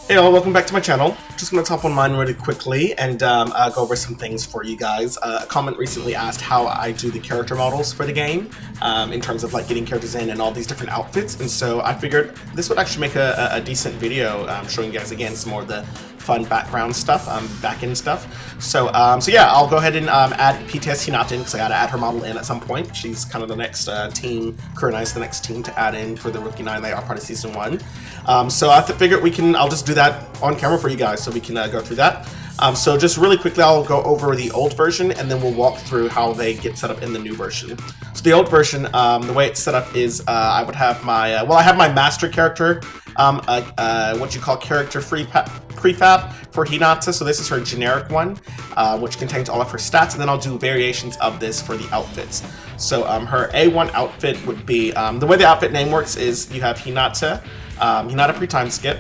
Hey all, welcome back to my channel. Just going to top on mine really quickly and go over some things for you guys. A comment recently asked how I do the character models for the game in terms of like getting characters in and all these different outfits, and so I figured this would actually make a decent video showing you guys again some more of the fun background stuff, back-end stuff. So yeah, I'll go ahead and add PTS Hinata in because I got to add her model in at some point. She's kind of the next team, Kurenai's the next team to add in for the Rookie 9. They are part of Season 1. So I figured I'll just do that on camera for you guys so we can go through that. So just really quickly, I'll go over the old version and then we'll walk through how they get set up in the new version. So the old version, the way it's set up is I would have my, I have my master character, what you call character prefab for Hinata. So this is her generic one, which contains all of her stats, and then I'll do variations of this for the outfits. So her A1 outfit would be, the way the outfit name works is you have Hinata, Hinata pre-time skip,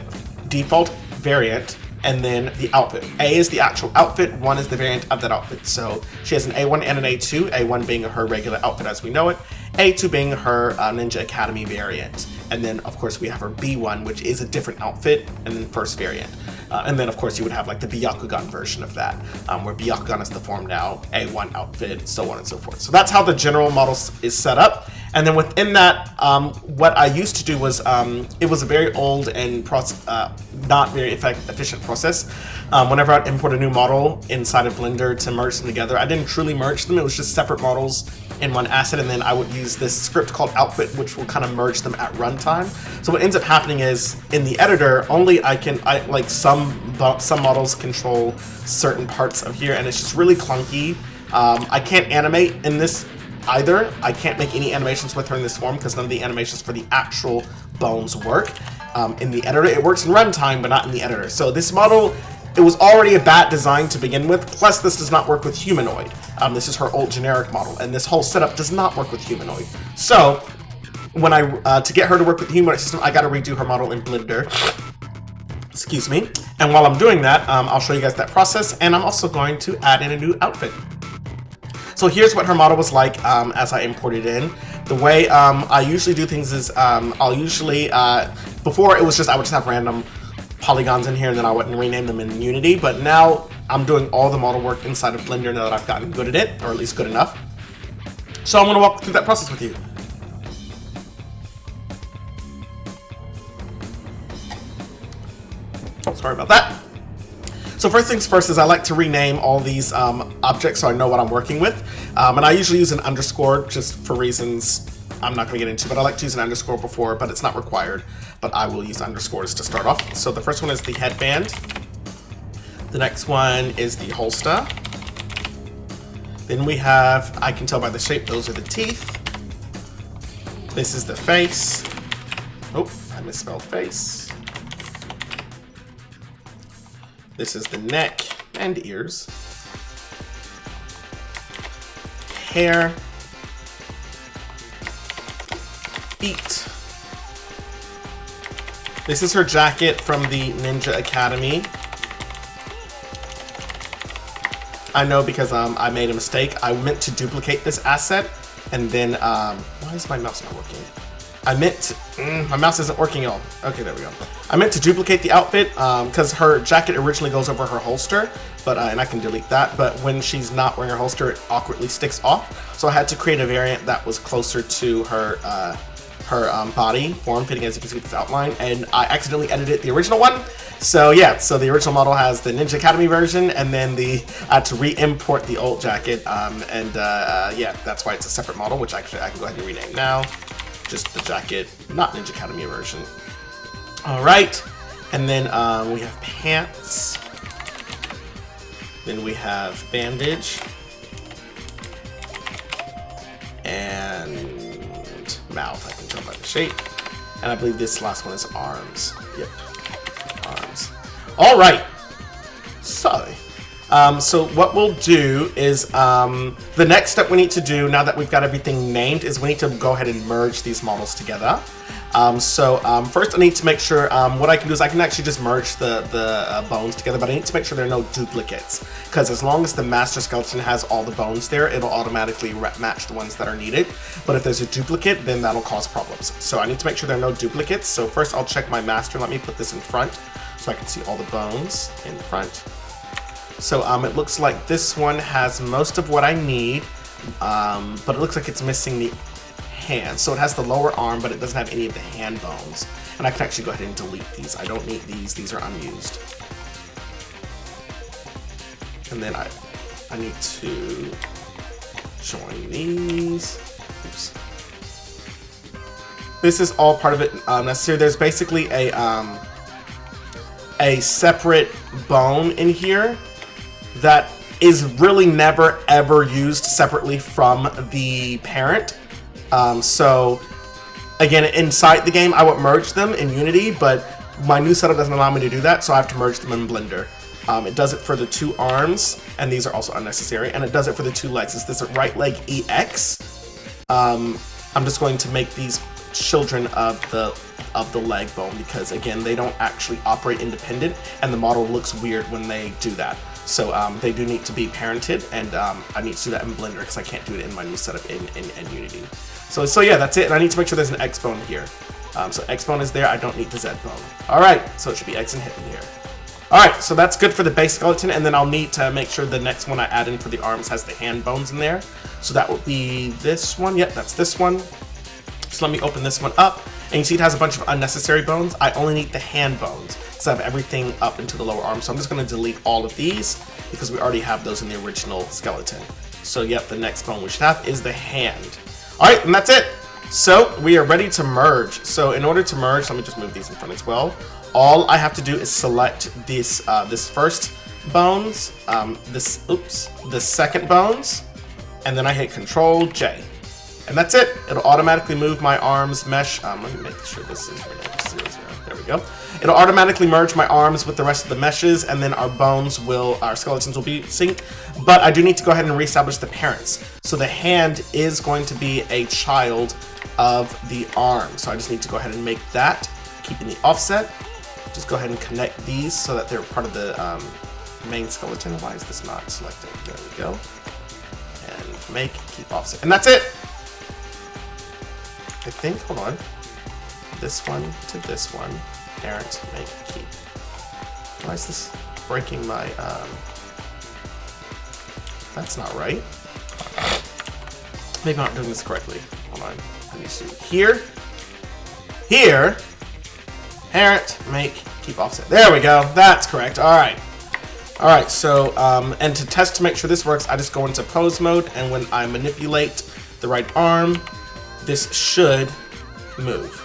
default, variant, and then the outfit. A is the actual outfit, 1 is the variant of that outfit. So she has an A1 and an A2, A1 being her regular outfit as we know it, A2 being her Ninja Academy variant. And then of course we have her B1, which is a different outfit, and then first variant. And then of course you would have like the Byakugan version of that, where Byakugan is the form now, A1 outfit, so on and so forth. So that's how the general model is set up. And then within that, what I used to do was, it was a very old and not very efficient process. Whenever I'd import a new model inside of Blender to merge them together, I didn't truly merge them. It was just separate models in one asset, and then I would use this script called outfit, which will kind of merge them at runtime. So what ends up happening is in the editor, only like some models control certain parts of here, and it's just really clunky. I can't animate in this either. I can't make any animations with her in this form because none of the animations for the actual bones work in the editor. It works in runtime, but not in the editor. So this model, it was already a bad design to begin with, plus this does not work with Humanoid. This is her old generic model, and this whole setup does not work with Humanoid. So when to get her to work with the Humanoid system, I got to redo her model in Blender. Excuse me. And while I'm doing that, I'll show you guys that process, and I'm also going to add in a new outfit. So here's what her model was like as I imported in. The way I usually do things is I'll usually, before it was just, I would just have random polygons in here and then I wouldn't rename them in Unity, but now I'm doing all the model work inside of Blender now that I've gotten good at it, or at least good enough. So I'm going to walk through that process with you. Oh, sorry about that. So first things first is I like to rename all these objects so I know what I'm working with. And I usually use an underscore just for reasons I'm not going to get into, but I like to use an underscore before, but it's not required. But I will use underscores to start off. So the first one is the headband. The next one is the holster. Then we have, I can tell by the shape, those are the teeth. This is the face. Oh, I misspelled face. This is the neck and ears. Hair. Feet. This is her jacket from the Ninja Academy. I know because I made a mistake. I meant to duplicate this asset, and then why is my mouse not working? My mouse isn't working at all. Okay, there we go. I meant to duplicate the outfit because her jacket originally goes over her holster, but and I can delete that. But when she's not wearing her holster, it awkwardly sticks off. So I had to create a variant that was closer to her body form fitting, as you can see with this outline, and I accidentally edited the original one. So yeah, so the original model has the Ninja Academy version, and then I had to re-import the old jacket, yeah, that's why it's a separate model, which actually I can go ahead and rename now. Just the jacket, not Ninja Academy version. All right, and then we have pants. Then we have bandage. And mouth, I can tell by the shape. And I believe this last one is arms. Yep, arms. All right, so what we'll do is the next step we need to do now that we've got everything named is we need to go ahead and merge these models together. First I need to make sure, what I can do is I can actually just merge the bones together, but I need to make sure there are no duplicates, because as long as the master skeleton has all the bones there, it'll automatically match the ones that are needed. But if there's a duplicate, then that'll cause problems. So I need to make sure there are no duplicates. So first I'll check my master. Let me put this in front so I can see all the bones in the front. So it looks like this one has most of what I need, but it looks like it's missing the hand. So it has the lower arm, but it doesn't have any of the hand bones. And I can actually go ahead and delete these. I don't need these are unused. And then I need to join these. Oops. This is all part of it necessary. There's basically a separate bone in here that is really never ever used separately from the parent. So again, inside the game I would merge them in Unity, but my new setup doesn't allow me to do that, so I have to merge them in Blender. It does it for the 2 arms, and these are also unnecessary, and it does it for the 2 legs. It's this right leg EX. I'm just going to make these children of the leg bone because again they don't actually operate independent, and the model looks weird when they do that. So they do need to be parented, and I need to do that in Blender because I can't do it in my new setup in Unity. So yeah, that's it, and I need to make sure there's an X bone here. So X bone is there, I don't need the Z bone. Alright, so it should be X and hip in here. Alright, so that's good for the base skeleton, and then I'll need to make sure the next one I add in for the arms has the hand bones in there. So that will be this one, yep, that's this one. So let me open this one up, and you see it has a bunch of unnecessary bones. I only need the hand bones, so I have everything up into the lower arm. So I'm just going to delete all of these, because we already have those in the original skeleton. So yep, the next bone we should have is the hand. Alright, and that's it! So we are ready to merge. So in order to merge, let me just move these in front as well. All I have to do is select this first bones, the second bones, and then I hit Control J. And that's it. It'll automatically move my arms mesh. Let me make sure this is 0, 0. There we go. It'll automatically merge my arms with the rest of the meshes, and then our skeletons will be synced. But I do need to go ahead and reestablish the parents. So the hand is going to be a child of the arm. So I just need to go ahead and make that, keeping the offset. Just go ahead and connect these so that they're part of the main skeleton. Why is this not selected? There we go. And make, keep offset. And that's it! I think, hold on. This one to this one. Parent, make, keep. Why is this breaking my, that's not right. Maybe I'm not doing this correctly. Hold on. I need to do here. Here. Parent, make, keep offset. There we go. That's correct. Alright. Alright, so, and to test to make sure this works, I just go into pose mode, and when I manipulate the right arm, this should move.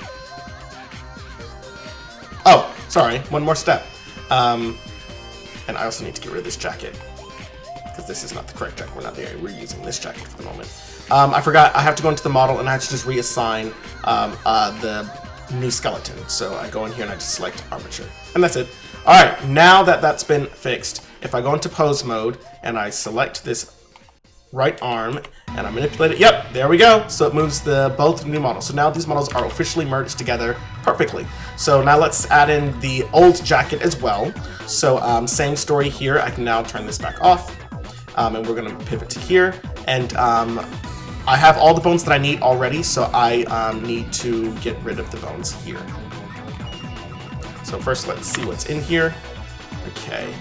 Oh, sorry, one more step. And I also need to get rid of this jacket, because this is not the correct jacket. We're not there. We're using this jacket for the moment. I forgot, I have to go into the model, and I have to just reassign the new skeleton. So I go in here and I just select armature. And that's it. Alright, now that that's been fixed, if I go into pose mode, and I select this right arm, and I manipulate it. Yep, there we go. So it moves both new models. So now these models are officially merged together perfectly. So now let's add in the old jacket as well. So same story here. I can now turn this back off, and we're gonna pivot to here. And I have all the bones that I need already, so I need to get rid of the bones here. So first, let's see what's in here. Okay.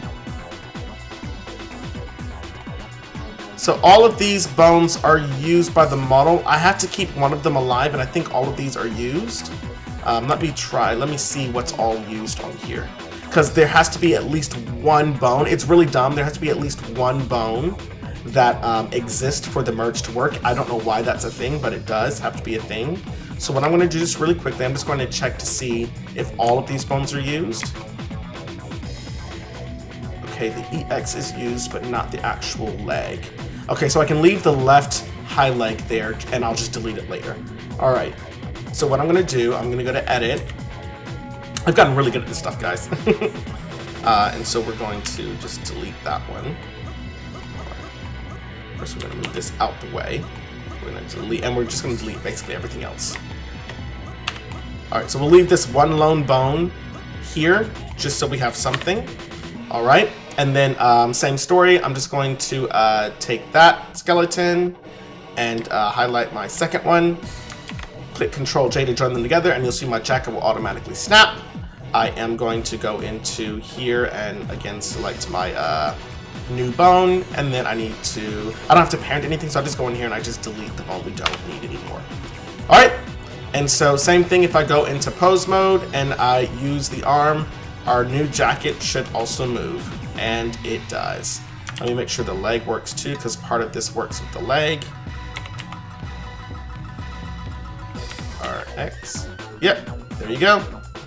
So all of these bones are used by the model. I have to keep one of them alive, and I think all of these are used. Let me see what's all used on here. Because there has to be at least one bone. It's really dumb. There has to be at least one bone that exists for the merge to work. I don't know why that's a thing, but it does have to be a thing. So what I'm going to do just really quickly, I'm just going to check to see if all of these bones are used. Okay, the EX is used, but not the actual leg. Okay, so I can leave the left high leg there, and I'll just delete it later. All right, so what I'm going to do, I'm going to go to Edit. I've gotten really good at this stuff, guys. And so we're going to just delete that one. First, we're going to move this out the way. We're going to delete, and we're just going to delete basically everything else. All right, so we'll leave this one lone bone here, just so we have something. All right, and then same story. I'm just going to take that skeleton and highlight my second one. Click Control J to join them together, and you'll see my jacket will automatically snap. I am going to go into here and again select my new bone, and then I don't have to parent anything, so I just go in here and I just delete the bone we don't need anymore. Alright, and so same thing if I go into pose mode and I use the arm, our new jacket should also move, and it does. Let me make sure the leg works too, because part of this works with the leg. RX. Yep, there you go.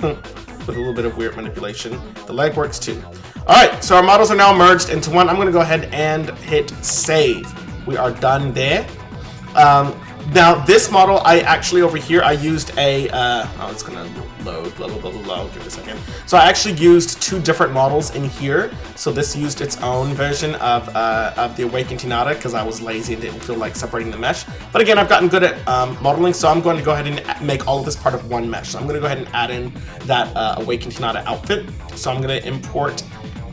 With a little bit of weird manipulation. The leg works too. Alright, so our models are now merged into one. I'm going to go ahead and hit save. We are done there. Now, this model, I actually over here, I used a, it's going to load, blah, blah, blah, blah, blah, give it a second. So I actually used 2 different models in here. So this used its own version of the Awakened Hinata, because I was lazy and didn't feel like separating the mesh. But again, I've gotten good at modeling, so I'm going to go ahead and make all of this part of one mesh. So I'm going to go ahead and add in that Awakened Hinata outfit. So I'm going to import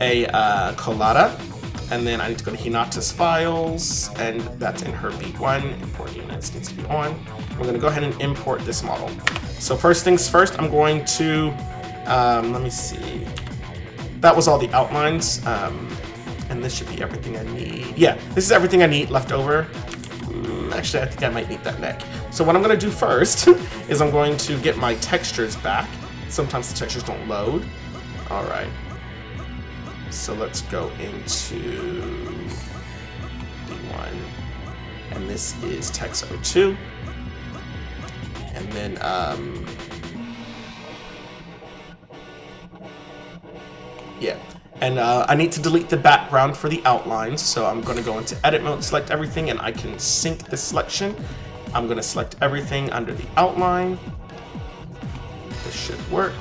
a Colada. And then I need to go to Hinata's files, and that's in her B1. Import units needs to be on. We're going to go ahead and import this model. So first things first, I'm going to, let me see. That was all the outlines, and this should be everything I need. Yeah, this is everything I need left over. Actually, I think I might need that neck. So what I'm going to do first is I'm going to get my textures back. Sometimes the textures don't load. All right. So let's go into B1, and this is text 02, and then yeah, and I need to delete the background for the outlines, so I'm going to go into edit mode, select everything, and I can sync the selection. I'm going to select everything under the outline. This should work.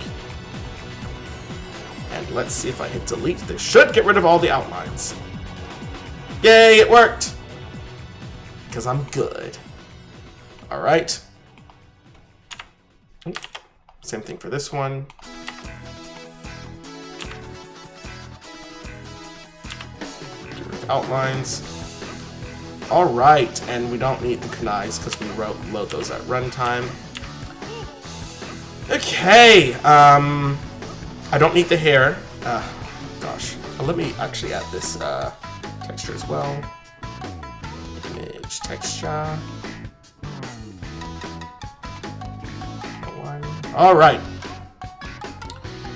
And let's see if I hit delete. This should get rid of all the outlines. Yay, it worked! Because I'm good. Alright. Same thing for this one. Get rid of outlines. Alright, and we don't need the kunais because we load those at runtime. Okay, I don't need the hair. Gosh. Let me actually add this texture as well. Image texture. Alright.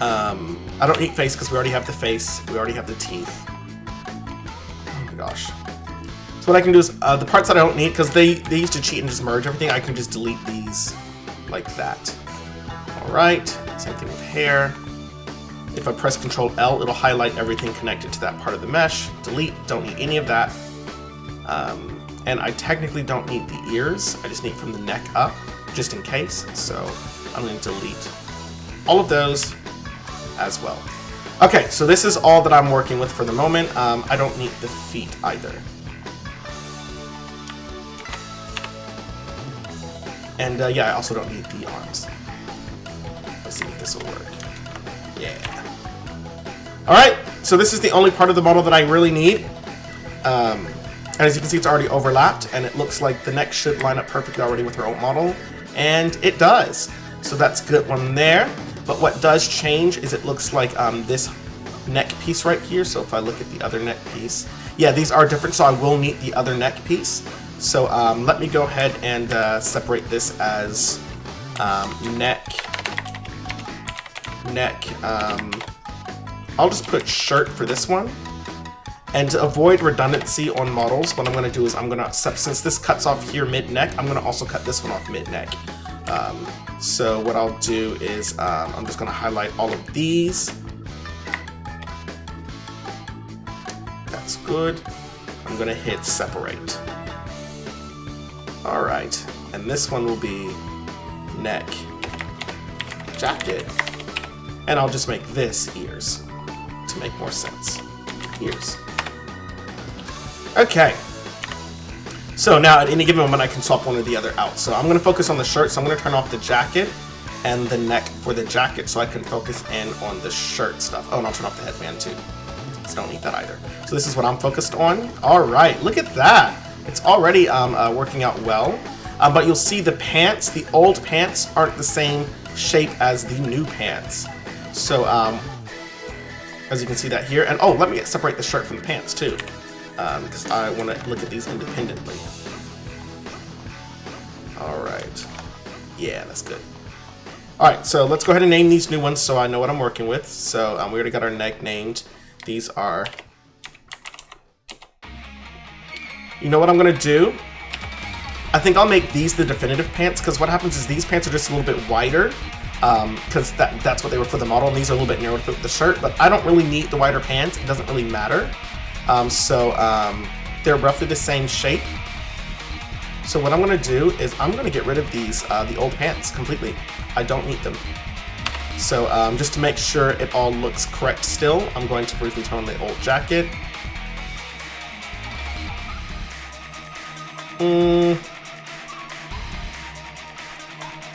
I don't need face because we already have the face. We already have the teeth. Oh my gosh. So what I can do is, the parts that I don't need, because they used to cheat and just merge everything, I can just delete these like that. Alright. Same thing with hair. If I press Ctrl L, it'll highlight everything connected to that part of the mesh. Delete, don't need any of that. And I technically don't need the ears. I just need from the neck up, just in case. So I'm going to delete all of those as well. Okay, so this is all that I'm working with for the moment. I don't need the feet either. And yeah, I also don't need the arms. Let's see if this will work. Yeah. Alright, so this is the only part of the model that I really need. And as you can see, it's already overlapped, and it looks like the neck should line up perfectly already with her own model. And it does. So that's good one there. But what does change is it looks like this neck piece right here. So if I look at the other neck piece, yeah, these are different, so I will need the other neck piece. So let me go ahead and separate this as neck. I'll just put shirt for this one. And to avoid redundancy on models, what I'm going to do is I'm going to, since this cuts off here mid-neck, I'm going to also cut this one off mid-neck. So what I'll do is I'm just going to highlight all of these. That's good. I'm going to hit separate. All right, and this one will be neck, jacket, and I'll just make this ears to make more sense. Ears. Okay. So now at any given moment I can swap one or the other out. So I'm going to focus on the shirt, so I'm going to turn off the jacket and the neck for the jacket so I can focus in on the shirt stuff. Oh, and I'll turn off the headband too. So don't need that either. So this is what I'm focused on. All right, look at that. It's already working out well. But you'll see the pants, the old pants aren't the same shape as the new pants. So as you can see that here, and oh, let me separate the shirt from the pants too, because I want to look at these independently. All right, yeah, that's good. All right, so let's go ahead and name these new ones so I know what I'm working with. So we already got our neck named. These are, you know what I'm gonna do? I think I'll make these the definitive pants, because what happens is these pants are just a little bit wider, because that's what they were for the model, and these are a little bit narrower for the shirt, but I don't really need the wider pants. It doesn't really matter. They're roughly the same shape. So what I'm going to do is I'm going to get rid of these, the old pants completely. I don't need them. So just to make sure it all looks correct still, I'm going to briefly turn on the old jacket.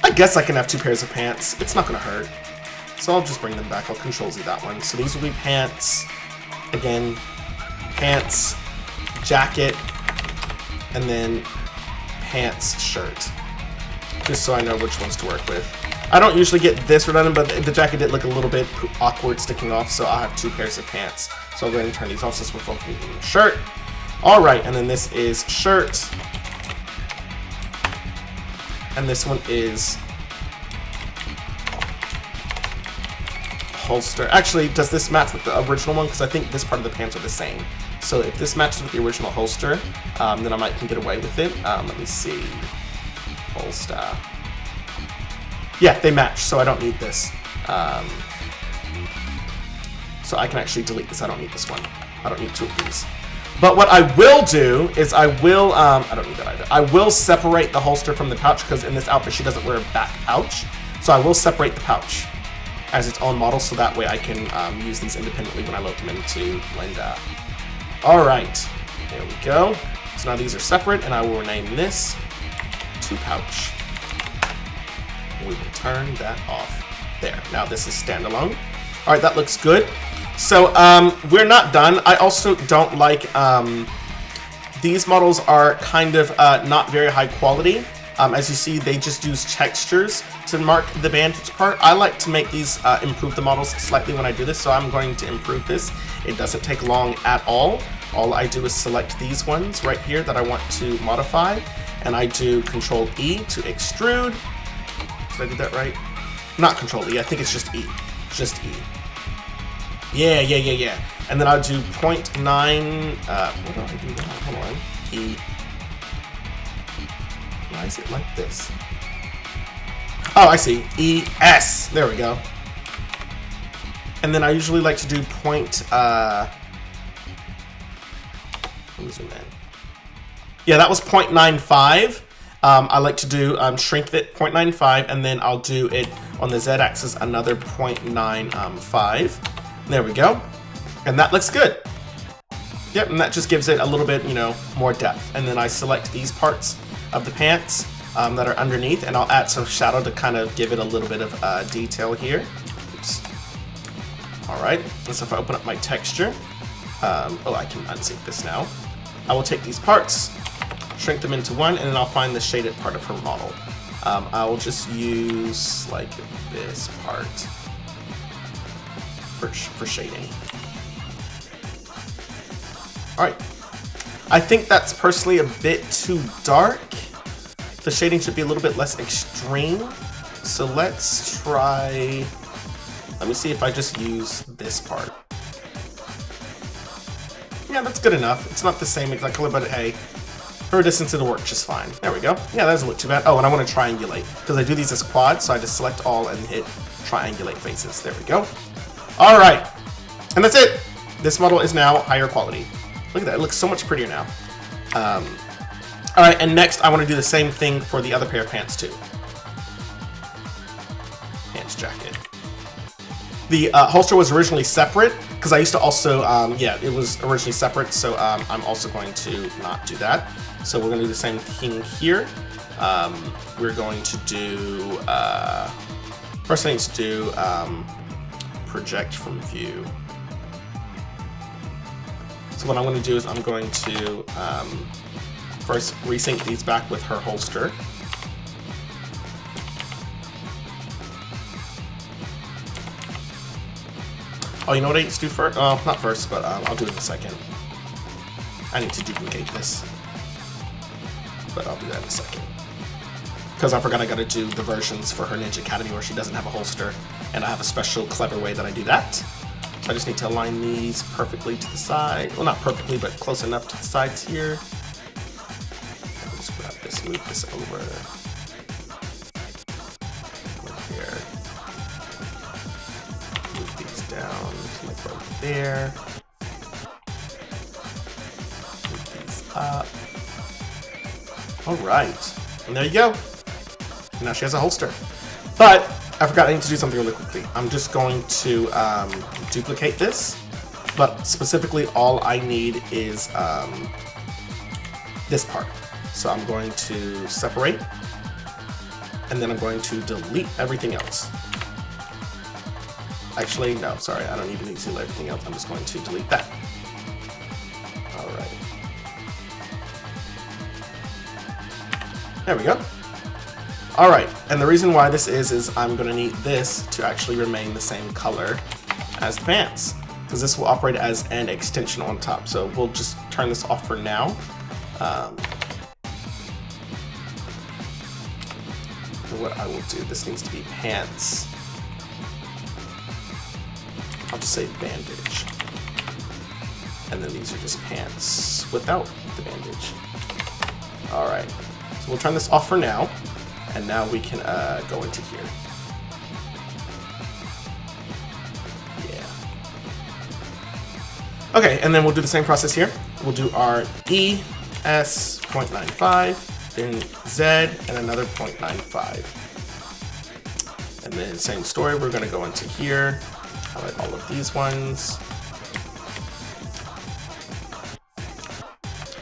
I guess I can have two pairs of pants. It's not going to hurt. So I'll just bring them back. I'll Control-Z that one. So these will be pants. Again, pants, jacket, and then pants, shirt. Just so I know which ones to work with. I don't usually get this redundant, but the jacket did look a little bit awkward sticking off, so I'll have two pairs of pants. So I'll go ahead and turn these off since we're focusing on the shirt. Alright, and then this is shirt. And this one is holster. Actually, does this match with the original one? Because I think this part of the pants are the same. So if this matches with the original holster, then I might can get away with it. Let me see. Holster. Yeah, they match, so I don't need this. So I can actually delete this. I don't need this one. I don't need two of these. But what I will do is I will, I don't need that either. I will separate the holster from the pouch, because in this outfit she doesn't wear a back pouch. So I will separate the pouch as its own model, so that way I can use these independently when I load them into Blender. Alright, there we go. So now these are separate, and I will rename this to pouch. We will turn that off. There, now this is standalone. Alright, that looks good. So, we're not done. I also don't like, these models are kind of not very high quality. As you see, they just use textures to mark the bandage part. I like to make these, improve the models slightly when I do this, so I'm going to improve this. It doesn't take long at all. All I do is select these ones right here that I want to modify, and I do Control-E to extrude. Did I do that right? Not Control-E, I think it's just E. Just E. Yeah. And then I'll do 0.9, what do I do now? Hold on. E. Why is it like this? Oh, I see. ES. There we go. And then I usually like to do let me zoom in. Yeah, that was 0.95. I like to do shrink it 0.95, and then I'll do it on the Z-axis another 0.95. There we go. And that looks good. Yep, and that just gives it a little bit, more depth. And then I select these parts of the pants that are underneath, and I'll add some shadow to kind of give it a little bit of detail here. Oops. All right, and so if I open up my texture, I can unsync this now. I will take these parts, shrink them into one, and then I'll find the shaded part of her model. I will just use like this part for shading. All right, I think that's personally a bit too dark. The shading should be a little bit less extreme. So let's try, let me see if I just use this part. Yeah, that's good enough. It's not the same exact color, but hey, for a distance it'll work just fine. There we go. Yeah, that doesn't look too bad. Oh, and I want to triangulate, because I do these as quads, so I just select all and hit triangulate faces. There we go. All right, and that's it. This model is now higher quality. Look at that, it looks so much prettier now. All right, and next I want to do the same thing for the other pair of pants too. Pants jacket. The holster was originally separate, because I used to also, it was originally separate, so I'm also going to not do that. So we're going to do the same thing here. We're going to do, first I need to do project from view. So what I'm going to do is I'm going to first resync these back with her holster. Oh, you know what I need to do first? Oh, not first, but I'll do it in a second. I need to duplicate this. But I'll do that in a second. Because I forgot I gotta do the versions for her Ninja Academy where she doesn't have a holster. And I have a special, clever way that I do that. So I just need to align these perfectly to the side. Well, not perfectly, but close enough to the sides here. I'll just grab this, move this over. Here. Move these down to like right there. Move these up. Alright. And there you go. Now she has a holster. But I forgot I need to do something really quickly. I'm just going to duplicate this. But specifically all I need is this part. So I'm going to separate. And then I'm going to delete everything else. Actually, no, sorry, I don't even need to delete everything else. I'm just going to delete that. Alright. There we go. Alright, and the reason why this is I'm going to need this to actually remain the same color as the pants. Because this will operate as an extension on top. So we'll just turn this off for now. What I will do, this needs to be pants. I'll just say bandage. And then these are just pants without the bandage. Alright, so we'll turn this off for now. And now we can go into here. Yeah. Okay, and then we'll do the same process here. We'll do our E, S, 0.95. Then Z and another 0.95. And then same story, we're gonna go into here, highlight all of these ones.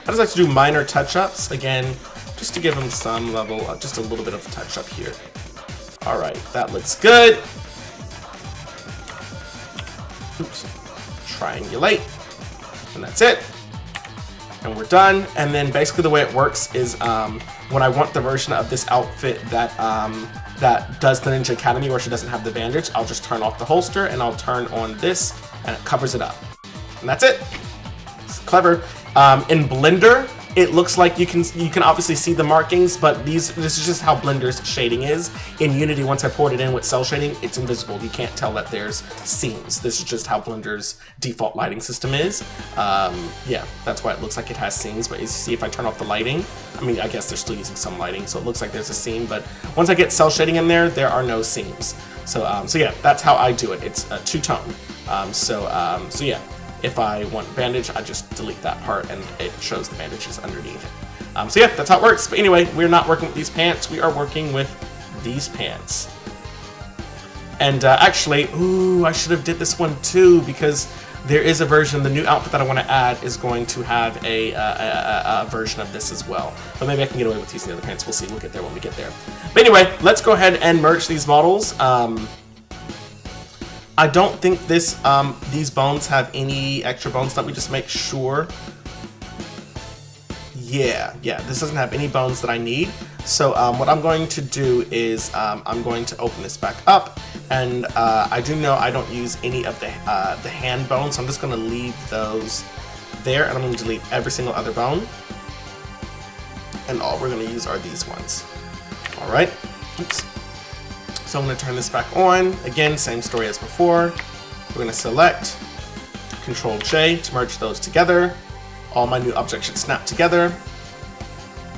I just like to do minor touch-ups, again, just to give them some level, just a little bit of touch-up here. All right, that looks good. Oops, triangulate, and that's it. And we're done. And then basically the way it works is when I want the version of this outfit that that does the Ninja Academy where she doesn't have the bandage, I'll just turn off the holster and I'll turn on this and it covers it up. And that's it. It's clever. In Blender, it looks like you can obviously see the markings, but this is just how Blender's shading is. In Unity, once I poured it in with cell shading, it's invisible. You can't tell that there's seams. This is just how Blender's default lighting system is. Yeah, that's why it looks like it has seams, but you see if I turn off the lighting, I mean, I guess they're still using some lighting, so it looks like there's a seam, but once I get cell shading in there, there are no seams. So yeah, that's how I do it. It's a two-tone. So yeah. If I want bandage, I just delete that part and it shows the bandages underneath it. So yeah, that's how it works. But anyway, we're not working with these pants. We are working with these pants. And actually, ooh, I should have did this one too because there is a version, the new outfit that I want to add is going to have a version of this as well. But maybe I can get away with using the other pants. We'll see. We'll get there when we get there. But anyway, let's go ahead and merge these models. I don't think these bones have any extra bones. Let me just make sure. Yeah, this doesn't have any bones that I need. So what I'm going to do is I'm going to open this back up, and I do know I don't use any of the hand bones, so I'm just going to leave those there, and I'm going to delete every single other bone. And all we're going to use are these ones. All right. Oops. So I'm going to turn this back on. Again, same story as before. We're going to select Control J to merge those together. All my new objects should snap together.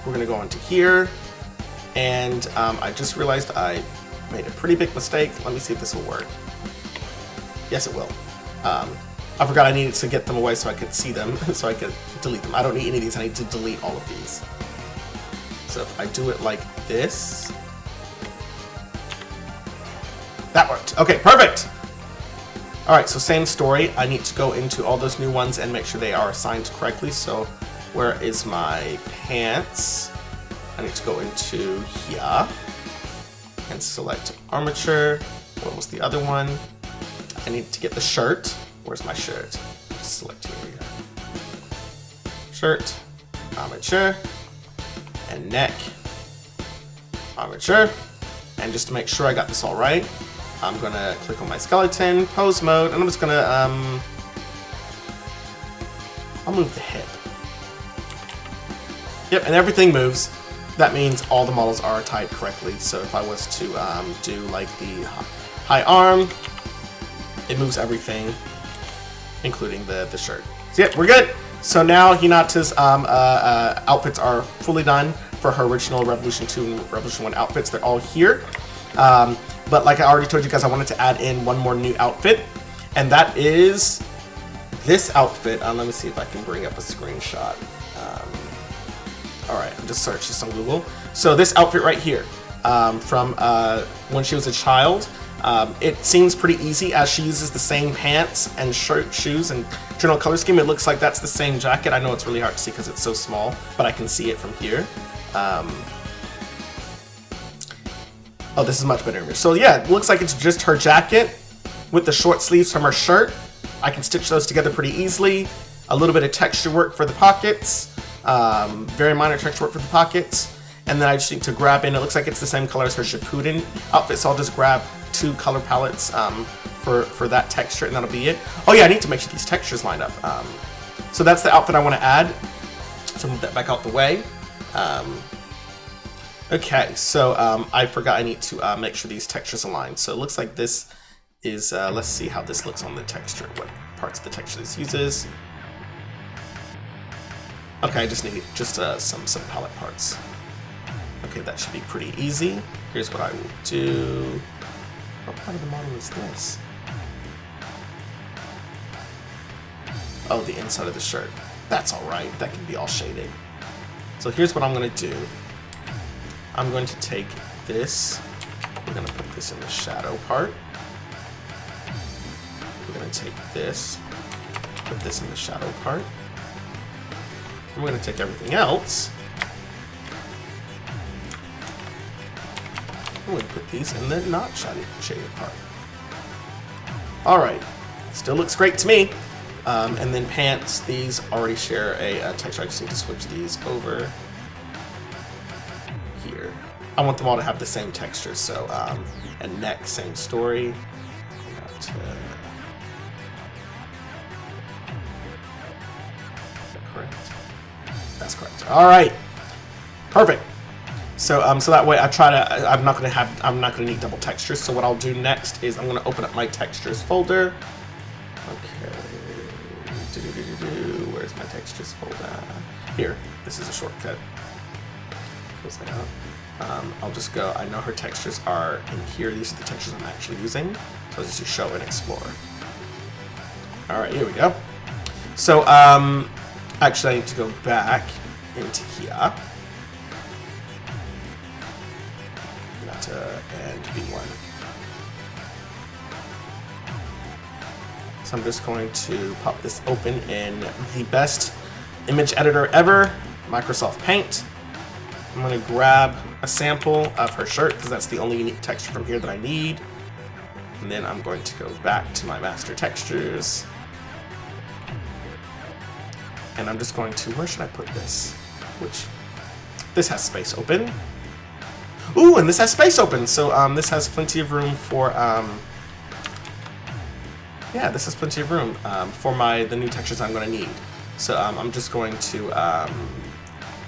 We're going to go into here. And I just realized I made a pretty big mistake. Let me see if this will work. Yes, it will. I forgot I needed to get them away so I could see them, so I could delete them. I don't need any of these. I need to delete all of these. So if I do it like this, that worked. Okay, perfect. All right, so same story. I need to go into all those new ones and make sure they are assigned correctly. So where is my pants? I need to go into here and select armature. What was the other one? I need to get the shirt. Where's my shirt? Select here. Shirt, armature, and neck, armature. And just to make sure I got this all right, I'm gonna click on my skeleton, pose mode, and I'm just gonna, I'll move the hip. Yep, and everything moves. That means all the models are typed correctly. So if I was to do like the high arm, it moves everything, including the shirt. So yeah, we're good. So now Hinata's outfits are fully done for her original Revolution 2 and Revolution 1 outfits. They're all here. But like I already told you guys, I wanted to add in one more new outfit, and that is this outfit. Let me see if I can bring up a screenshot. Alright, I'm just searching this on Google. So this outfit right here, from when she was a child, it seems pretty easy as she uses the same pants and shirt, shoes, and general color scheme. It looks like that's the same jacket. I know it's really hard to see because it's so small, but I can see it from here. Oh, this is much better. So yeah, it looks like it's just her jacket with the short sleeves from her shirt. I can stitch those together pretty easily. A little bit of texture work for the pockets. Very minor texture work for the pockets. And then I just need to grab in, it looks like it's the same color as her Shippuden outfit, so I'll just grab 2 color palettes for that texture, and that'll be it. Oh yeah, I need to make sure these textures line up. So that's the outfit I want to add. So move that back out the way. Okay, so I forgot I need to make sure these textures align. So it looks like this is, let's see how this looks on the texture, what parts of the texture this uses. Okay, I just need some palette parts. Okay, that should be pretty easy. Here's what I will do. What part of the model is this? Oh, the inside of the shirt. That's alright, that can be all shaded. So here's what I'm going to do. I'm going to take this. We're going to put this in the shadow part. We're going to take this, put this in the shadow part. And we're going to take everything else. I'm going to put these in the not shaded part. Alright, still looks great to me. And then pants, these already share a texture. I just need to switch these over here. I want them all to have the same texture, so, and neck, same story. Is that correct? That's correct. Alright, perfect. So, so that way I'm not gonna need double textures. So what I'll do next is I'm gonna open up my textures folder. Okay. Where's my textures folder? Here. This is a shortcut. Close that out. I'll just go. I know her textures are in here. These are the textures I'm actually using. So I'll just do show and explore. All right, here we go. So, actually, I need to go back into here. And B1. So I'm just going to pop this open in the best image editor ever, Microsoft Paint. I'm going to grab a sample of her shirt because that's the only unique texture from here that I need. And then I'm going to go back to my master textures. And I'm just going to, where should I put this? This has space open. Ooh, and this has space open, so this has plenty of room for, yeah, this has plenty of room for the new textures I'm going to need. So I'm just going to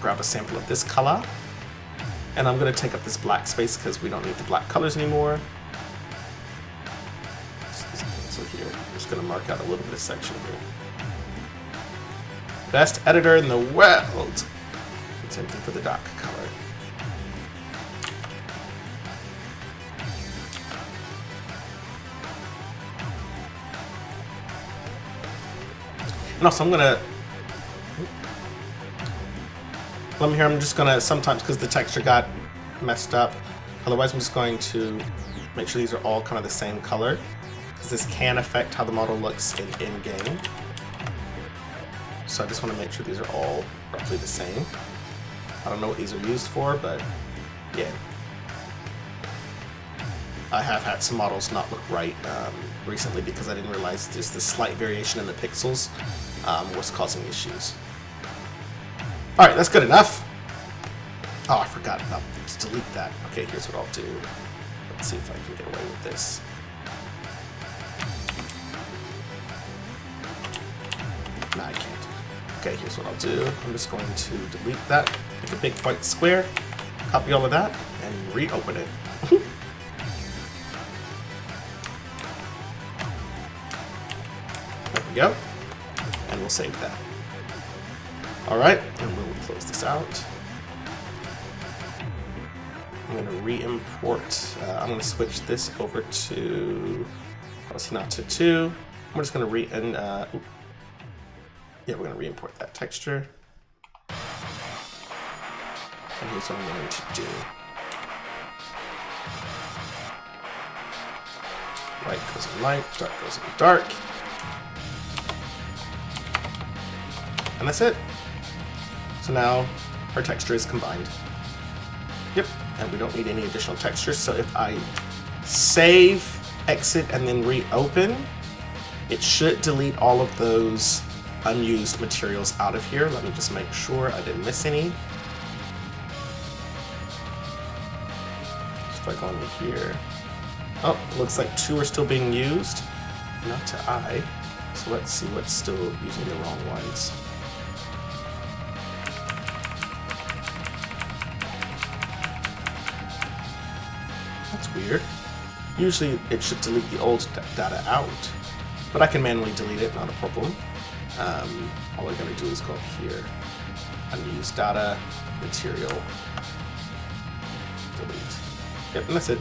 grab a sample of this color, and I'm going to take up this black space because we don't need the black colors anymore. So here, I'm just going to mark out a little bit of section here. Best editor in the world. Same thing for the dark color. And also, I'm gonna I'm just gonna sometimes, because the texture got messed up, otherwise I'm just going to make sure these are all kind of the same color, because this can affect how the model looks in game. So I just want to make sure these are all roughly the same. I don't know what these are used for, but yeah. I have had some models not look right recently because I didn't realize there's this slight variation in the pixels was causing issues. Alright, that's good enough. Oh, I forgot about to delete that. Okay, here's what I'll do. Let's see if I can get away with this. Okay, here's what I'll do. I'm just going to delete that, make a big white square, copy all of that, and reopen it. There we go. And we'll save that. Alright, and we'll close this out. I'm going to re-import. I'm going to switch this over to Hinata 2. I'm just going to yeah, we're going to re-import that texture. And here's what I'm going to do. Light goes in light, dark goes in dark. And that's it. So now our texture is combined. Yep, and we don't need any additional textures. So if I save, exit, and then reopen, it should delete all of those unused materials out of here. Let me just make sure I didn't miss any. So if I go into here, oh, it looks like 2 are still being used, not to I. So let's see what's still using the wrong ones. That's weird. Usually it should delete the old data out, but I can manually delete it, not a problem. All I gotta do is go up here, unused data, material, delete. Yep, and that's it.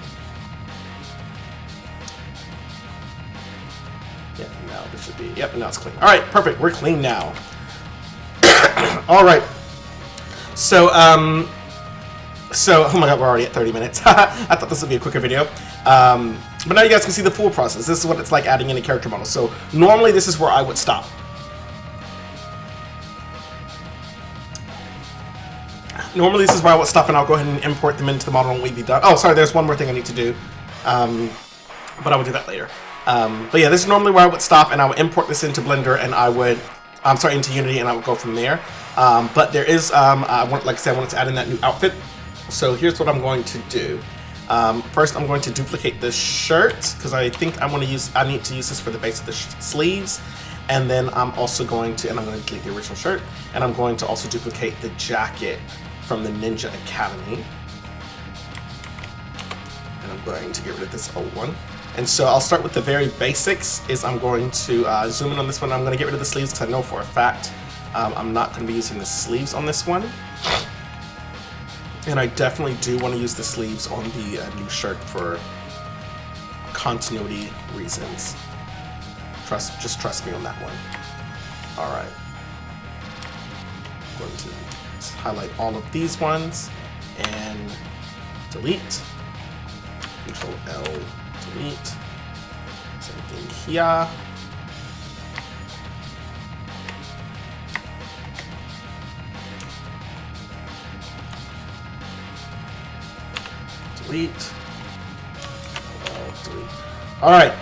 Yep, now this should be, yep, and now it's clean. All right, perfect, we're clean now. All right, so, oh my god, we're already at 30 minutes. I thought this would be a quicker video. But now you guys can see the full process. This is what it's like adding in a character model. So normally this is where I would stop. Normally this is where I would stop, and I'll go ahead and import them into the model and we'd be done. Oh, sorry, there's one more thing I need to do. But I will do that later. But yeah, this is normally where I would stop, and I would import this into Blender, and I would, into Unity, and I would go from there. But there is, like I said, I wanted to add in that new outfit. So here's what I'm going to do. First, I'm going to duplicate this shirt because I think I need to use this for the base of the sleeves, and then I'm also going to, and I'm going to delete the original shirt, and I'm going to also duplicate the jacket from the Ninja Academy, and I'm going to get rid of this old one. And so I'll start with the very basics. Is I'm going to zoom in on this one. I'm going to get rid of the sleeves because I know for a fact I'm not going to be using the sleeves on this one. And I definitely do want to use the sleeves on the new shirt for continuity reasons. Just trust me on that one. All right. I'm going to highlight all of these ones and delete. Control L, delete. Same thing here. Delete. Delete. All right.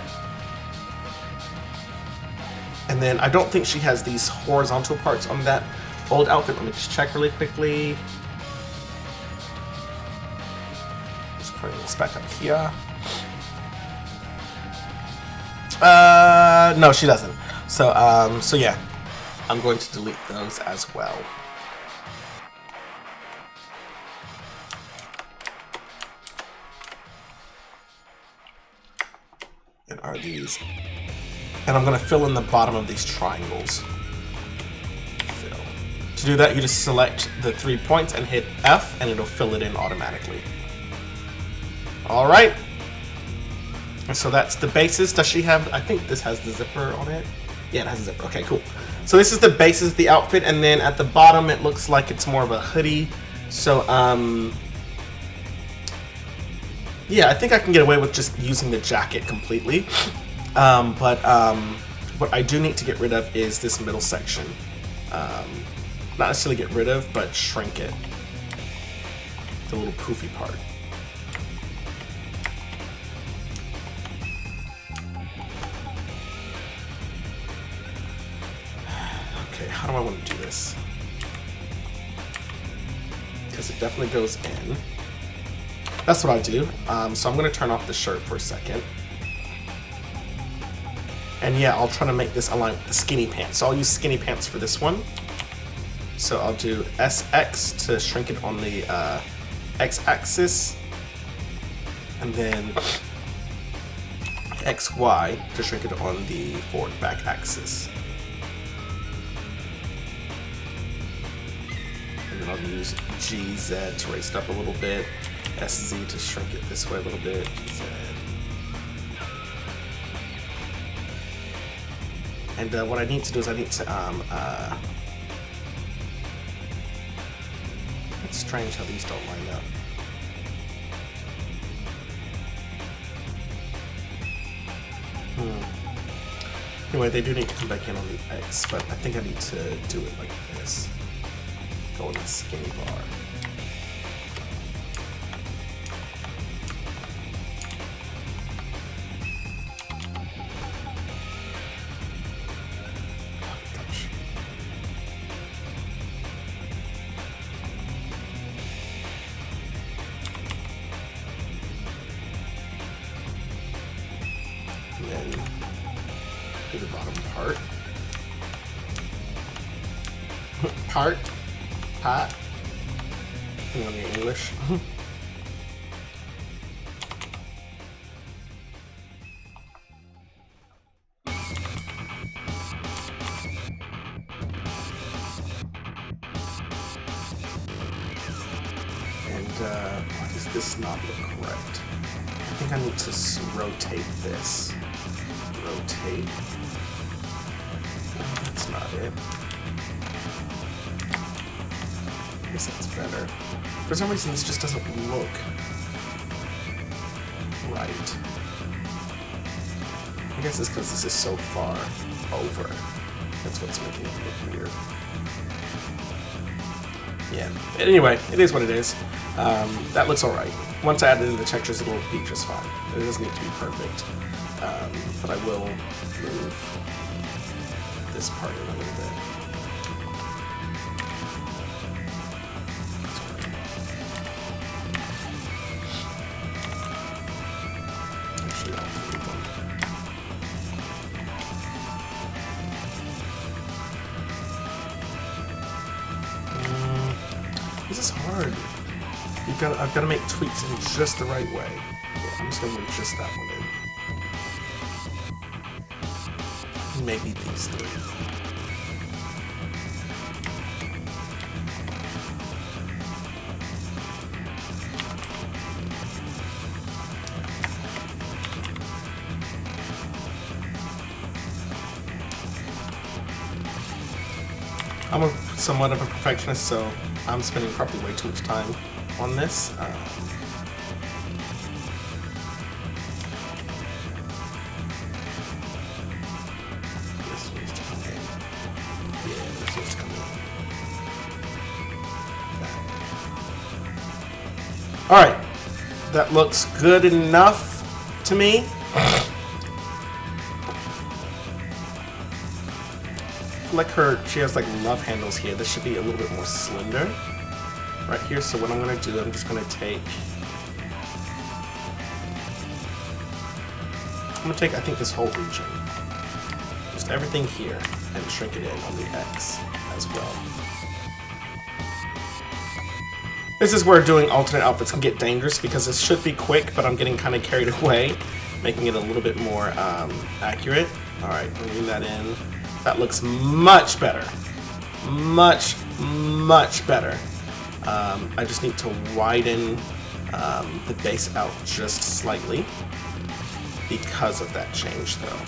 And then I don't think she has these horizontal parts on that old outfit. Let me just check really quickly. Just putting this back up here. No, she doesn't. So yeah, I'm going to delete those as well. And are these? And I'm going to fill in the bottom of these triangles. Fill. To do that, you just select the 3 points and hit F, and it'll fill it in automatically. All right. And so that's the basis. Does she have? I think this has the zipper on it. Yeah, it has a zipper. Okay, cool. So this is the basis of the outfit, and then at the bottom, it looks like it's more of a hoodie. So yeah, I think I can get away with just using the jacket completely. But what I do need to get rid of is this middle section. Not necessarily get rid of, but shrink it. The little poofy part. Okay, how do I want to do this? Because it definitely goes in. That's what I do. So I'm going to turn off the shirt for a second. And yeah, I'll try to make this align with the skinny pants. So I'll use skinny pants for this one. So I'll do SX to shrink it on the X-axis, and then XY to shrink it on the forward back axis. And then I'll use GZ to raise it up a little bit, SZ to shrink it this way a little bit, GZ. And what I need to do is I need to, it's strange how these don't line up. Anyway, they do need to come back in on the X, but I think I need to do it like this. Go on the skinny bar. And then do the bottom part. Part? Depending on your English. And why does this not look correct? I think I need to rotate this. Rotate. That's not it. I guess that's better. For some reason, this just doesn't look right. I guess it's because this is so far over. That's what's making it look weird. Yeah. But anyway, it is what it is. That looks alright. Once I add it in the textures, it'll be just fine. It doesn't need to be perfect. But I will move this part in a little bit. Actually, I'll move them. This is hard. I've got to make tweaks in just the right way. Yeah, I'm just gonna move just that one in. Maybe these three. I'm somewhat of a perfectionist, so I'm spending probably way too much time on this. This needs to come in. Yeah, this needs to come in. Alright. That looks good enough to me. Like she has like love handles here. This should be a little bit more slender right here. So what I'm gonna do, I'm just gonna take, I think this whole region, just everything here, and shrink it in on the X as well. This is where doing alternate outfits can get dangerous because this should be quick, but I'm getting kind of carried away, making it a little bit more accurate. All right, bringing that in. That looks much better. Much, much better. I just need to widen the base out just slightly because of that change, though.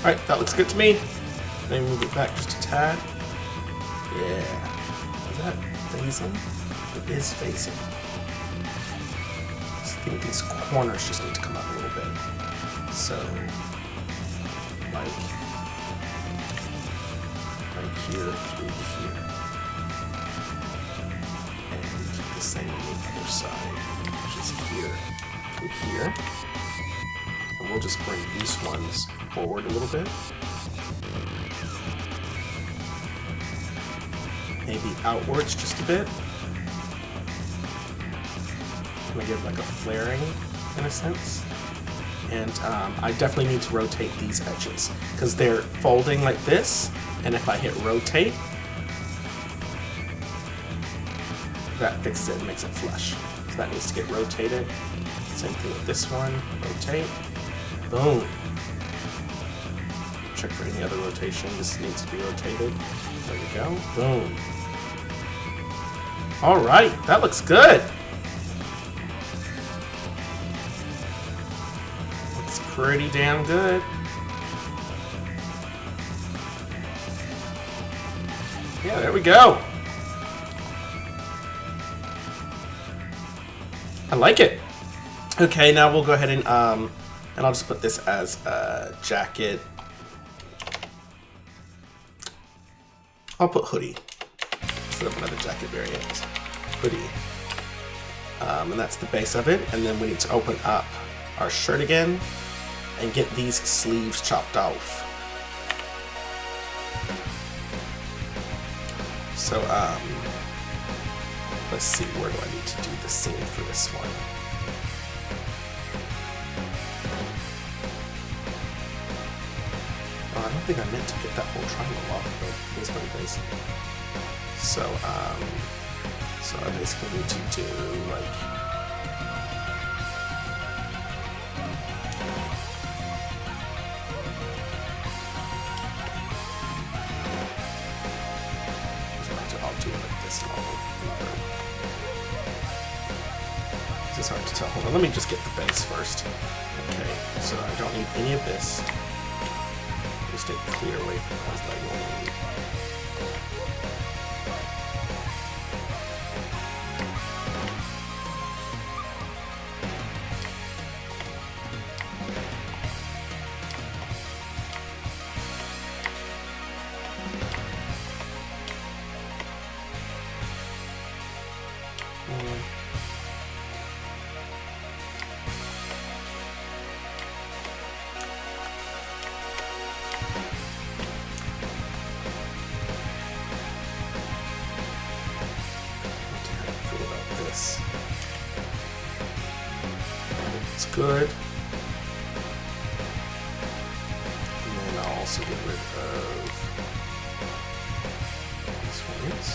Alright, that looks good to me. Let me move it back just a tad. Yeah. Is that phasing? It is phasing. I think these corners just need to come up a little bit. So, like, right here through here. And the same on the other side, which is here through here. And we'll just bring these ones forward a little bit. Maybe outwards just a bit. I'm gonna give like a flaring in a sense. And I definitely need to rotate these edges because they're folding like this. And if I hit rotate, that fixes it and makes it flush. So that needs to get rotated. Same thing with this one. Rotate. Boom. Check for any other rotation. This needs to be rotated. There we go. Boom. All right, that looks good. Looks pretty damn good. Yeah, there we go. I like it. Okay, now we'll go ahead and I'll just put this as a jacket. I'll put hoodie instead of another jacket variant. Hoodie. And that's the base of it. And then we need to open up our shirt again and get these sleeves chopped off. So, let's see, where do I need to do the seam for this one? Oh, I don't think I meant to get that whole triangle off, but it is what it is. So, so I basically need to do, like, I'll do it like this all over. This is hard to tell. Hold on, let me just get the base first. Okay, so I don't need any of this. Just stay clear away from the ones that I won't need. It's good. And then I'll also get rid of these ones.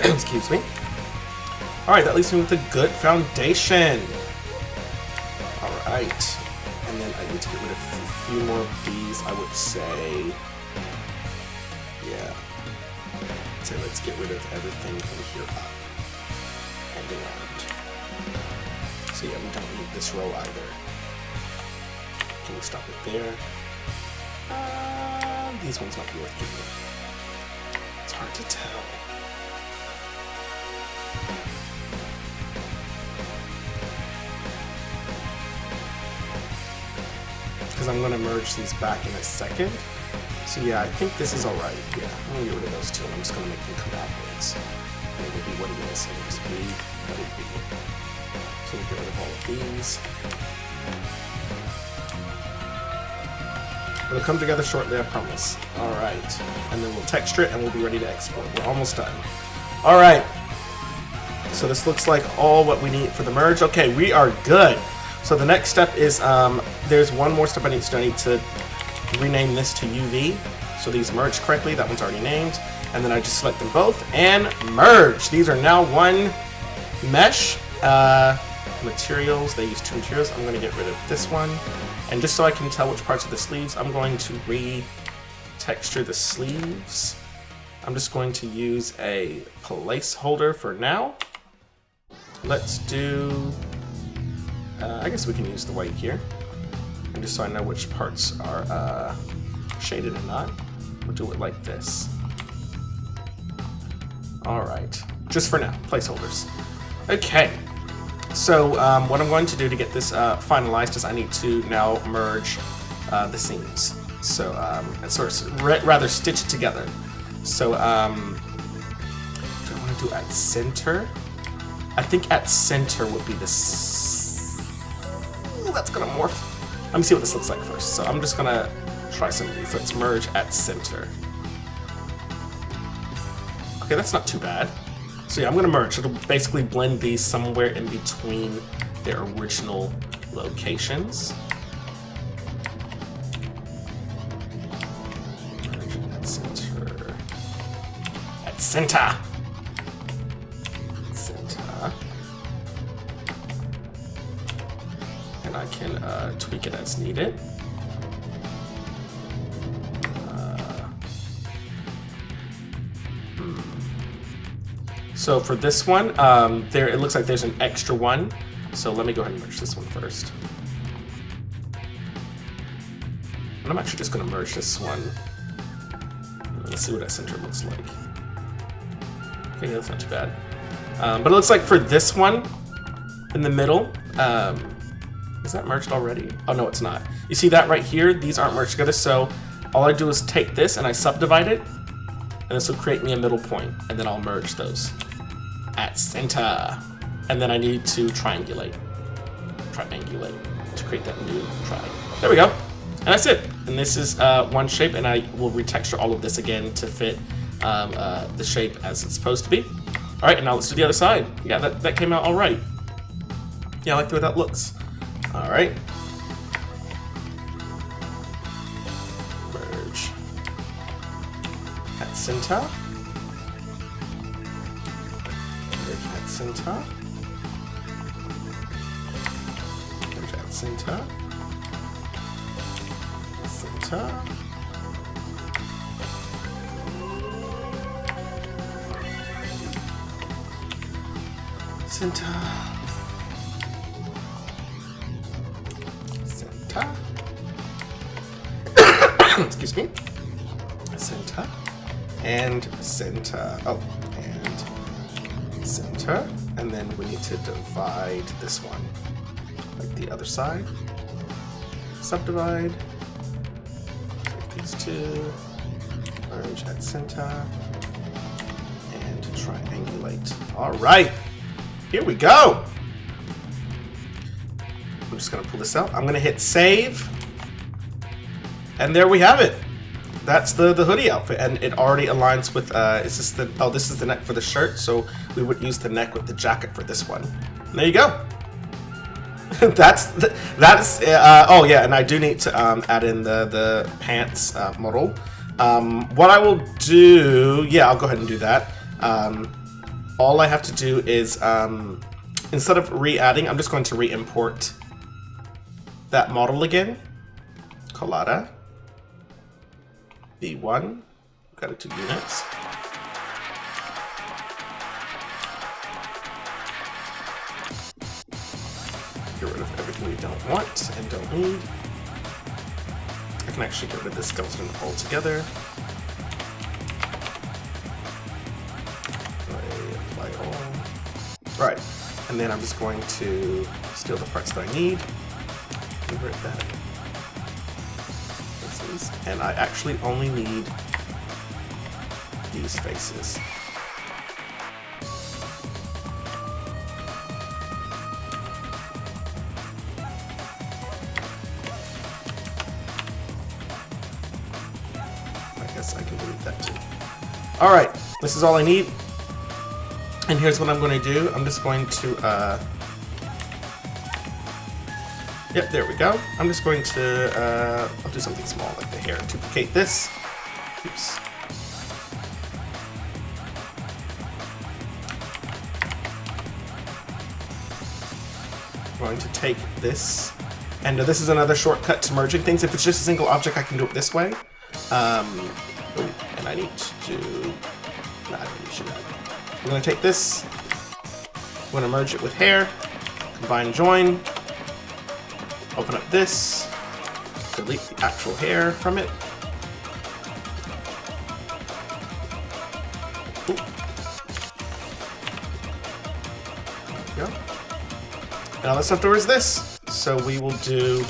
Excuse me. Alright, that leaves me with a good foundation. Alright. And then I need to get rid of a few more of these, I would say. Yeah. So let's get rid of everything from here up and around. So yeah, we don't need this row either. Can we stop it there? These ones might be worth keeping. It's hard to tell. Because I'm going to merge these back in a second. So yeah, I think this is alright. Yeah, I'm going to get rid of those two. I'm just going to make them come outwards. And it will be what it is. It will just be what it be. So we'll get rid of all of these. It'll come together shortly, I promise. Alright. And then we'll texture it and we'll be ready to export. We're almost done. Alright. So this looks like all what we need for the merge. Okay, we are good. So the next step is, there's one more step I need to rename this to UV. So these merge correctly, that one's already named. And then I just select them both and merge. These are now one mesh. Materials, they use two materials. I'm gonna get rid of this one. And just so I can tell which parts of the sleeves, I'm going to re-texture the sleeves. I'm just going to use a placeholder for now. Let's do, I guess we can use the white here. And just so I know which parts are shaded and not, we'll do it like this. All right. just for now, placeholders. Okay, so what I'm going to do to get this finalized is I need to now merge the seams. So, and sort of rather stitch it together. So, what do I want to do at center? I think at center would be this. Ooh, that's gonna morph. Let me see what this looks like first. So I'm just gonna try some of these. Let's merge at center. Okay, that's not too bad. So yeah, I'm gonna merge. It'll basically blend these somewhere in between their original locations. Merge at center. At center. And I can tweak it as needed. So for this one, it looks like there's an extra one. So let me go ahead and merge this one first. And I'm actually just going to merge this one. Let's see what that center looks like. Okay, that's not too bad. But it looks like for this one, in the middle, is that merged already? Oh, no, it's not. You see that right here? These aren't merged together, so all I do is take this and I subdivide it, and this will create me a middle point, and then I'll merge those at center. And then I need to triangulate to create that new triangle. There we go. And that's it. And this is one shape, and I will retexture all of this again to fit the shape as it's supposed to be. All right, and now let's do the other side. Yeah, that came out all right. Yeah, I like the way that looks. All right. Merge at center. Merge at center. Merge at center. Center. Center. Center. Excuse me. Center. And center. Oh, and center. And then we need to divide this one. Like the other side. Subdivide. Take these two. Merge at center. And triangulate. All right. Here we go. I'm just gonna pull this out. I'm gonna hit save. And there we have it. That's the hoodie outfit, and it already aligns with, this is the neck for the shirt, so we would use the neck with the jacket for this one. And there you go. Oh yeah, and I do need to add in the pants model. What I will do, yeah, I'll go ahead and do that. All I have to do is, instead of re-adding, I'm just going to re-import that model again. Collada. B1. Got it to units. Get rid of everything we don't want and don't need. I can actually get rid of this skeleton altogether. Right, and then I'm just going to steal the parts that I need, convert that. Faces, and I actually only need these faces. I guess I can delete that too. All right, this is all I need. And here's what I'm going to do. I'm just going to, yep, there we go. I'm just going to, I'll do something small like the hair. Duplicate this. Oops. I'm going to take this, and this is another shortcut to merging things. If it's just a single object, I can do it this way. And I need to do, no, I don't need to do that. I'm going to take this, I'm going to merge it with hair, combine join, open up this, delete the actual hair from it. Ooh. go. And all that's left over is this. So we will do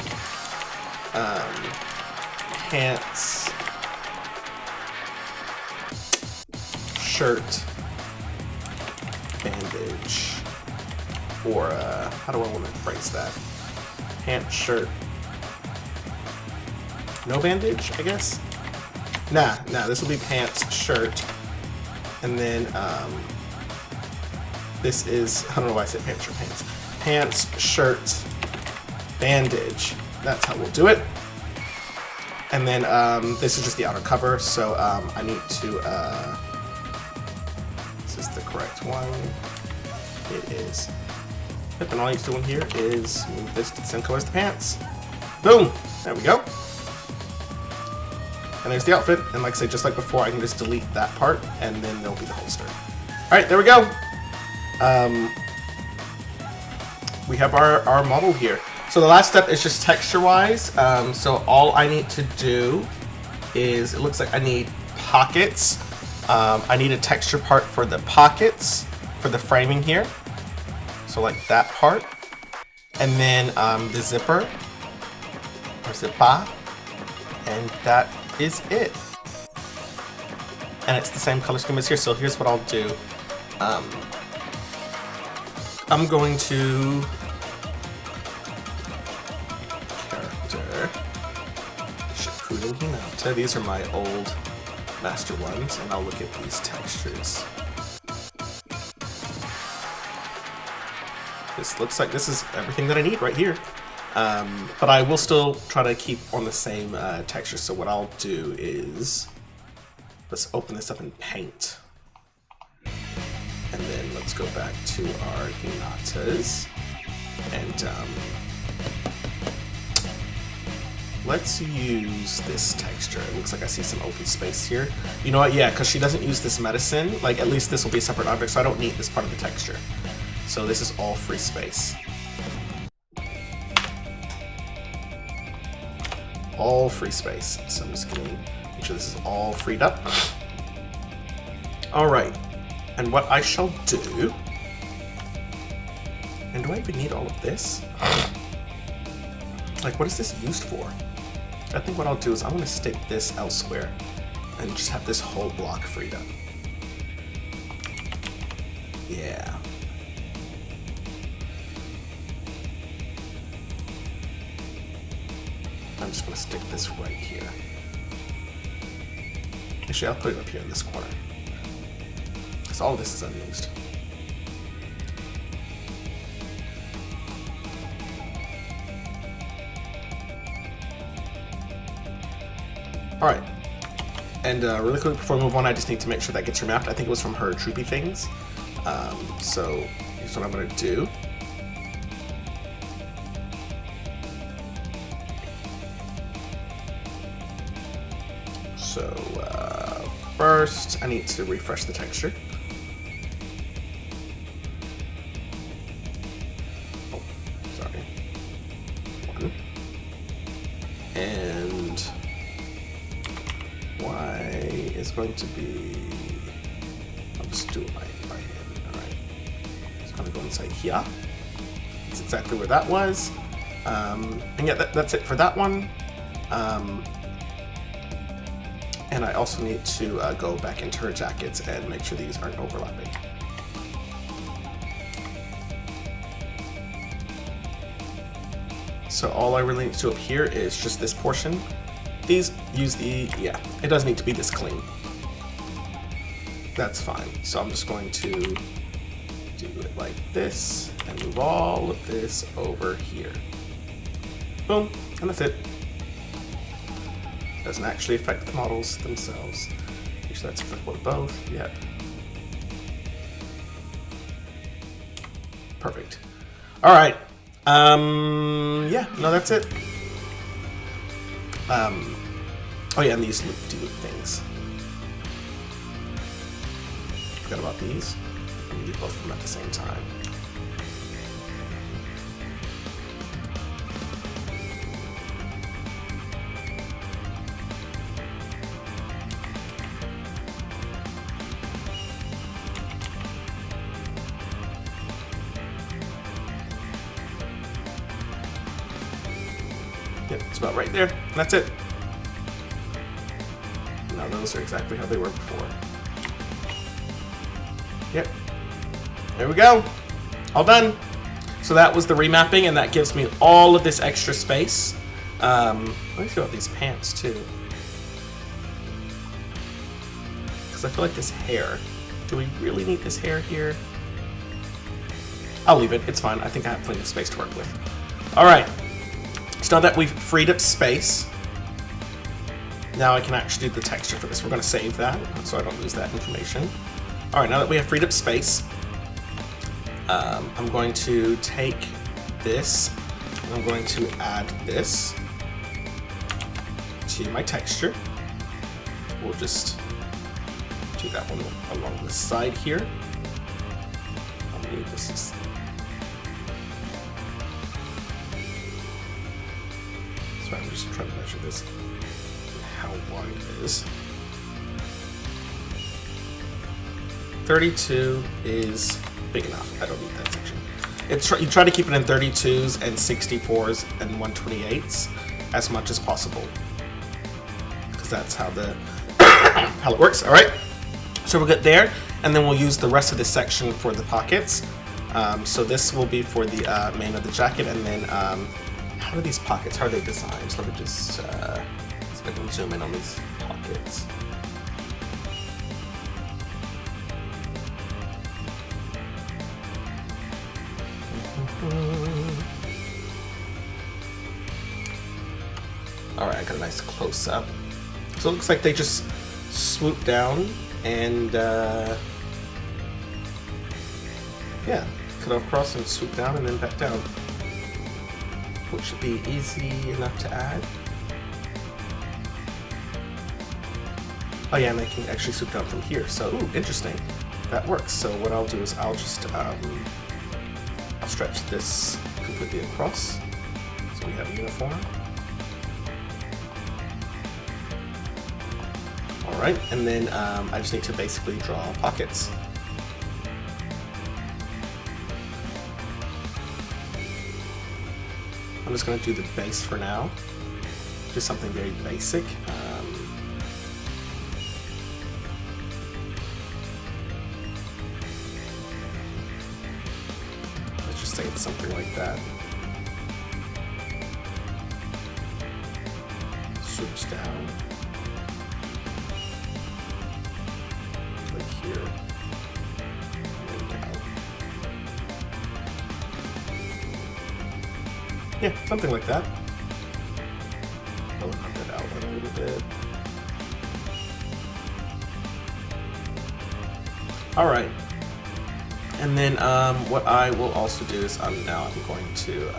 pants, shirt, bandage, or how do I want to phrase that? Pants, shirt, no bandage, I guess? Nah, this will be pants, shirt, and then this is, I don't know why I said pants, shirt, pants. Pants, shirt, bandage. That's how we'll do it. And then this is just the outer cover, so I need to, is this the correct one? It is. Yep, and all I need to do in here is move this to the same color as the pants. Boom! There we go. And there's the outfit, and like I said, just like before, I can just delete that part, and then there'll be the holster. Alright, there we go! We have our model here. So the last step is just texture-wise. So all I need to do is, it looks like I need pockets. I need a texture part for the pockets, for the framing here. So like that part. And then the zipper, or zipper, and that is it. And it's the same color scheme as here, so here's what I'll do. I'm going to character Shippuden Hinata. These are my old master ones, and I'll look at these textures. This looks like this is everything that I need right here. But I will still try to keep on the same texture. So what I'll do is, let's open this up in Paint. And then let's go back to our Hinatas. And let's use this texture. It looks like I see some open space here. You know what? Yeah, because she doesn't use this medicine. Like, at least this will be a separate object, so I don't need this part of the texture. So this is all free space. All free space. So I'm just gonna make sure this is all freed up. All right, and what I shall do, and do I even need all of this? Like, what is this used for? I think what I'll do is I'm gonna stick this elsewhere and just have this whole block freed up. Yeah. I'm just going to stick this right here. Actually, I'll put it up here in this corner, because all of this is unused. Alright, and really quick before we move on, I just need to make sure that gets remapped. I think it was from her Troopy things. So here's what I'm going to do. So first, I need to refresh the texture. Oh, sorry. One. And Y is going to be, I'll just do it by hand. All right. It's going to go inside here. That's exactly where that was. And yeah, that's it for that one. And I also need to go back into her jackets and make sure these aren't overlapping. So all I really need to do up here is just this portion. These use the, yeah, it doesn't need to be this clean. That's fine. So I'm just going to do it like this and move all of this over here. Boom, and that's it. Doesn't actually affect the models themselves. Make sure that's applicable to both. Yep. Perfect. All right. Yeah. No, that's it. Oh yeah, and these loop-de-loop things. Forgot about these. I'm gonna do both of them at the same time. Yep, it's about right there. And that's it. Now those are exactly how they were before. Yep. There we go. All done. So that was the remapping, and that gives me all of this extra space. Let me see about these pants too. Because I feel like this hair. Do we really need this hair here? I'll leave it. It's fine. I think I have plenty of space to work with. Alright. So now that we've freed up space, now I can actually do the texture for this. We're going to save that so I don't lose that information. Alright, now that we have freed up space, I'm going to take this, and I'm going to add this to my texture. We'll just do that one along the side here. I'll need this. So I'm just trying to measure this, how wide it is. 32 is big enough. I don't need that section. You try to keep it in 32s and 64s and 128s as much as possible, because that's how the how it works. All right, so we're good there, and then we'll use the rest of this section for the pockets. So this will be for the main of the jacket, and then how are these pockets? How are they designed? So let me just see if I can zoom in on these pockets. Alright, I got a nice close-up. So it looks like they just swoop down and yeah, cut across and swoop down and then back down, which should be easy enough to add. Oh yeah, and they can actually swoop down from here, so ooh, interesting. That works. So what I'll do is I'll just I'll stretch this completely across so we have a uniform. Alright, and then I just need to basically draw pockets. I'm just going to do the base for now. Just something very basic. Let's just say it's something like that. Swoops down. Like here. And down. Yeah, something like that. I'll knock that outline a little bit. Alright. And then what I will also do is I'm going to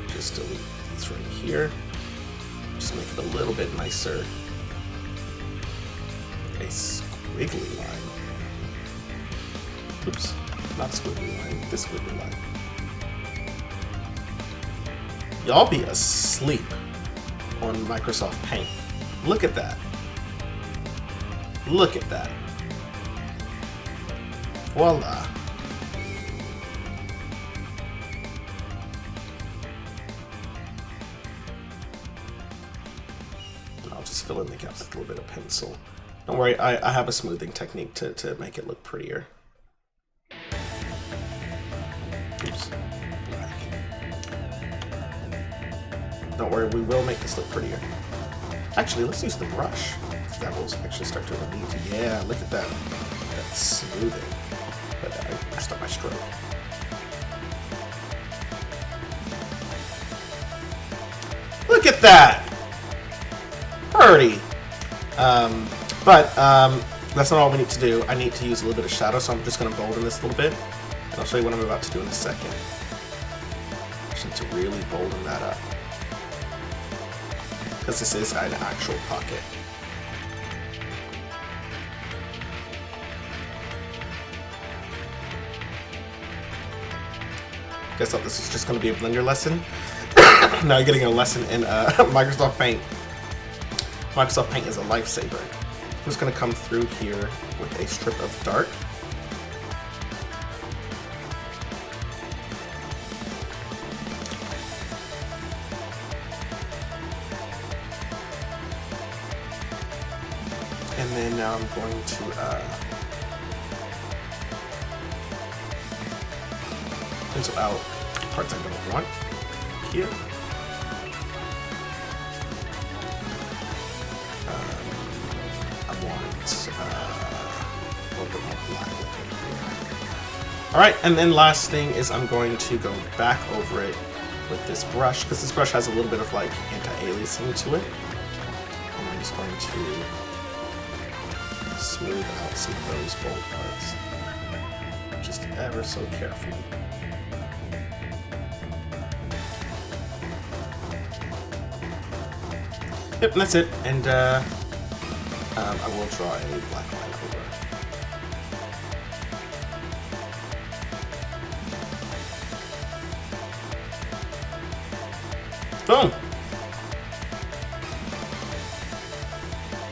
just delete these right here. Just make it a little bit nicer. A squiggly line. Oops, not squiggly line, this squiggly line. Y'all be asleep on Microsoft Paint. Look at that. Look at that. Voila. I'll just fill in the gaps with a little bit of pencil. Don't worry, I have a smoothing technique to make it look prettier. Oops. Don't worry, we will make this look prettier. Actually, let's use the brush. That will actually start to relieve. Yeah, look at that. That's smoothing. But I messed up my stroke. Look at that! Pretty! That's not all we need to do. I need to use a little bit of shadow, so I'm just going to bolden this a little bit. And I'll show you what I'm about to do in a second. Just need to really bolden that up. Because this is an actual pocket. Guess thought this was just going to be a Blender lesson. Now you're getting a lesson in Microsoft Paint. Microsoft Paint is a lifesaver. I'm just going to come through here with a strip of dark. then now I'm going to pencil out parts I don't want here. I want a little bit more black. Alright, and then last thing is I'm going to go back over it with this brush, because this brush has a little bit of like anti-aliasing to it. And I'm just going to smooth out some of those bold parts. Just ever so carefully. Yep, and that's it. And I will draw a black line over. Boom!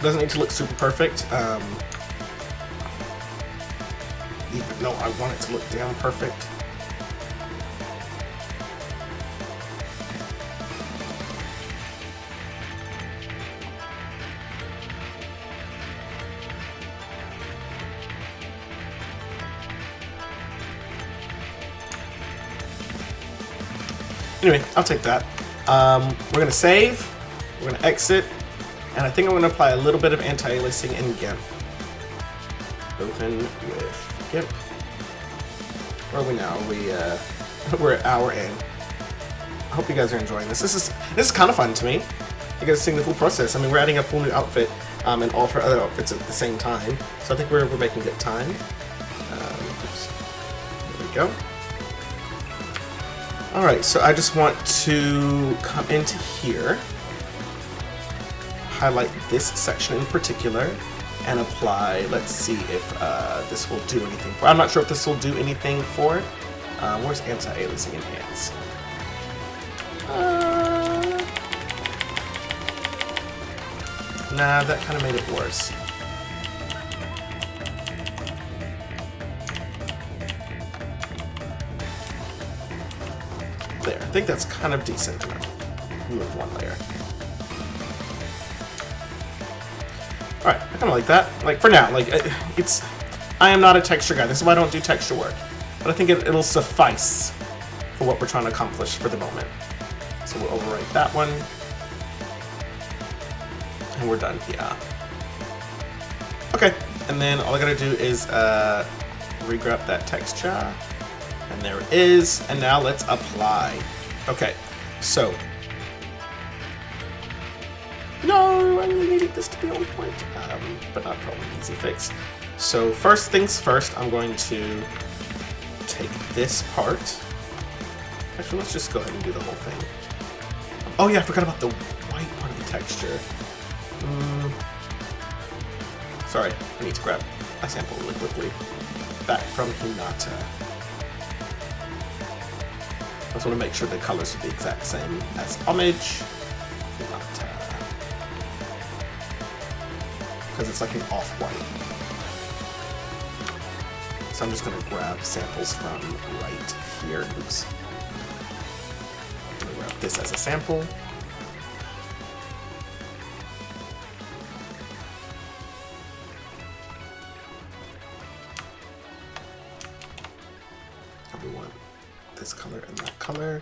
Doesn't need to look super perfect. Even though I want it to look damn perfect. Anyway, I'll take that. We're going to save, we're going to exit, and I think I'm going to apply a little bit of anti-aliasing in GIMP. Open with GIMP. Where are we now? We're an hour in. I hope you guys are enjoying this. This is kind of fun to me. You guys seeing the full process. I mean, we're adding a full new outfit and all of our other outfits at the same time. So I think we're making good time. Oops. There we go. Alright, so I just want to come into here, highlight this section in particular, and apply, let's see if this will do anything for it. I'm not sure if this will do anything for it. Where's anti-aliasing enhance? Nah, that kind of made it worse. There, I think that's kind of decent enough. Move one layer. Alright, I kind of like that. Like, for now, like, I am not a texture guy. This is why I don't do texture work. But I think it'll suffice for what we're trying to accomplish for the moment. So we'll overwrite that one. And we're done here. Okay, and then all I gotta do is regrab that texture. And there it is, and now let's apply. Okay, so. No, I really needed this to be on point, but not probably easy fix. So first things first, I'm going to take this part. Actually, let's just go ahead and do the whole thing. Oh yeah, I forgot about the white part of the texture. Sorry, I need to grab a sample really quickly. Back from Hinata. I just want to make sure the colors are the exact same as Homage. Because it's like an off-white. So I'm just going to grab samples from right here. Oops. I'm going to grab this as a sample. We want this color and that color.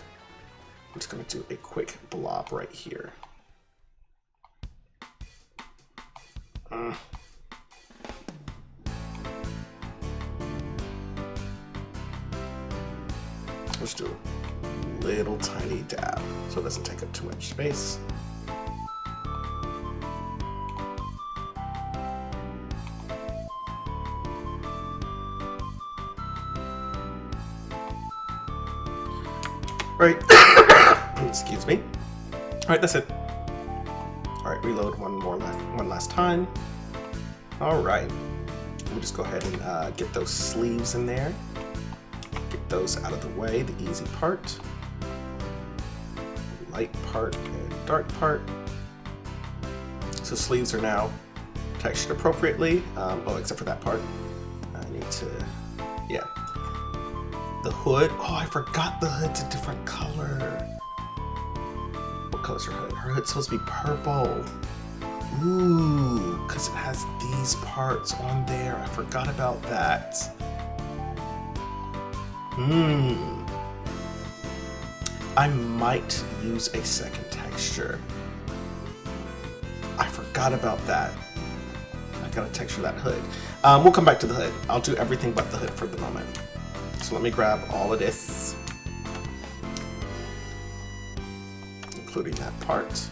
I'm just going to do a quick blob right here. Let's do a little tiny dab so it doesn't take up too much space. Right. Excuse me. Alright, that's it. Alright, reload one last time. Alright. We'll just go ahead and get those sleeves in there. Get those out of the way, the easy part. Light part and dark part. So sleeves are now textured appropriately. Oh, except for that part. I need to, yeah. The hood. Oh, I forgot the hood's a different color. What color's her hood? Her hood's supposed to be purple. Ooh, because it has these parts on there. I forgot about that. I might use a second texture. I forgot about that. I gotta texture that hood. We'll come back to the hood. I'll do everything but the hood for the moment. So let me grab all of this, including that part.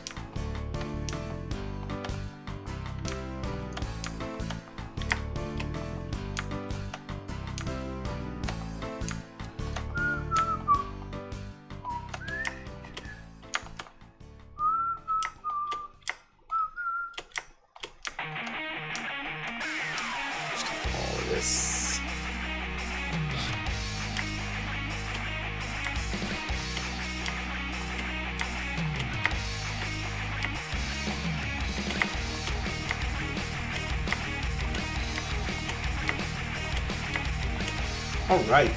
All right.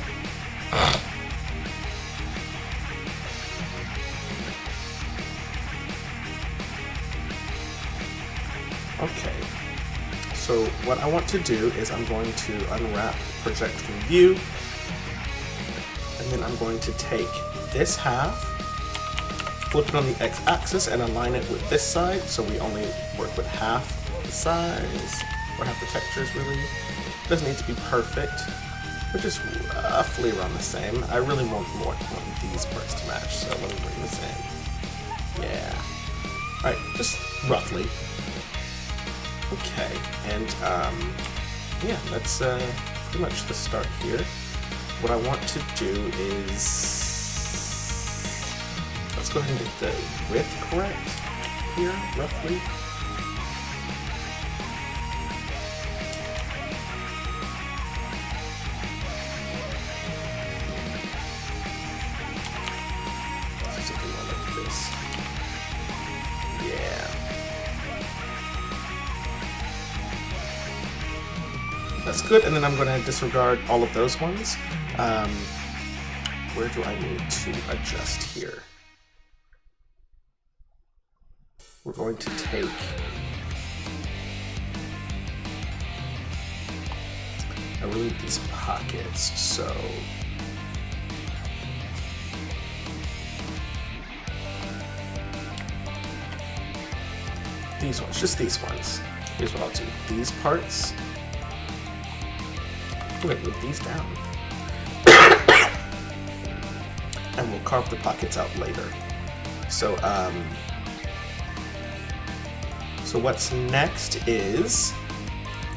Okay. So what I want to do is I'm going to unwrap project from view, and then I'm going to take this half, flip it on the x-axis, and align it with this side, so we only work with half the size, or half the textures really. It doesn't need to be perfect. We're just roughly around the same. I really want these parts to match, so let me bring this in. Yeah. Alright, just roughly. Okay, and yeah, that's pretty much the start here. What I want to do is, let's go ahead and get the width correct here, roughly. That's good, and then I'm going to disregard all of those ones. Where do I need to adjust here? We're going to take I really need these pockets, so these ones, just these ones. Here's what I'll do. These parts, we're gonna move these down. And we'll carve the pockets out later. So, so what's next is,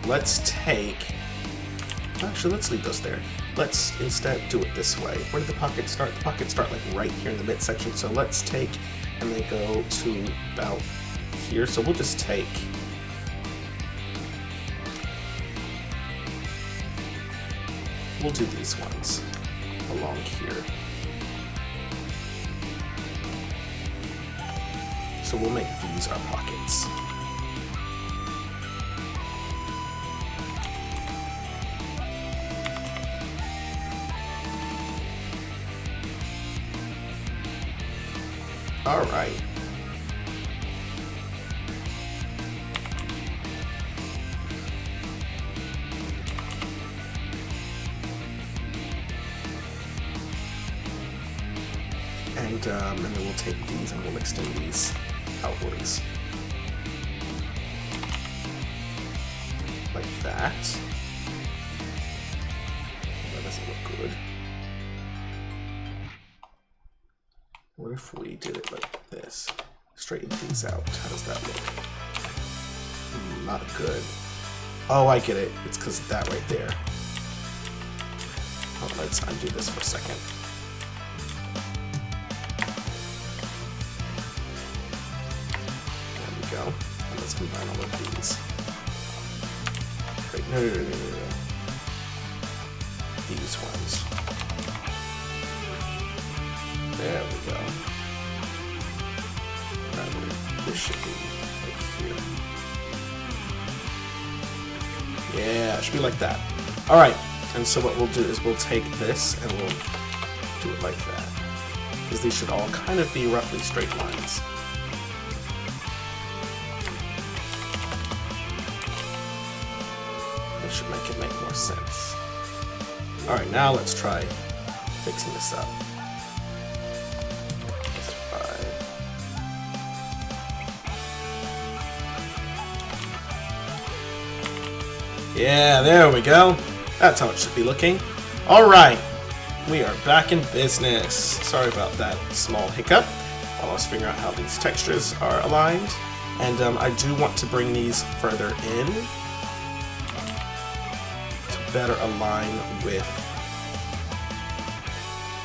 let's take, actually let's leave those there. Let's instead do it this way. Where did the pockets start? The pockets start like right here in the midsection. So let's take, and they go to about here. So we'll just take, we'll do these ones along here. So we'll make these our pockets. All right. And then we'll take these and we'll extend these outwards. Like that. That doesn't look good. What if we did it like this? Straighten these out. How does that look? Not good. Oh, I get it. It's because that right there. Oh, let's undo this for a second. There we go. And let's combine all of these. Wait, no. These ones. There we go. This should be like here. Yeah, it should be like that. Alright, and so what we'll do is we'll take this and we'll do it like that. Because these should all kind of be roughly straight lines. This should make it make more sense. Alright, now let's try fixing this up. Let's try. Yeah, there we go. That's how it should be looking. Alright, we are back in business. Sorry about that small hiccup while I was figuring out how these textures are aligned. And I do want to bring these further in to better align with...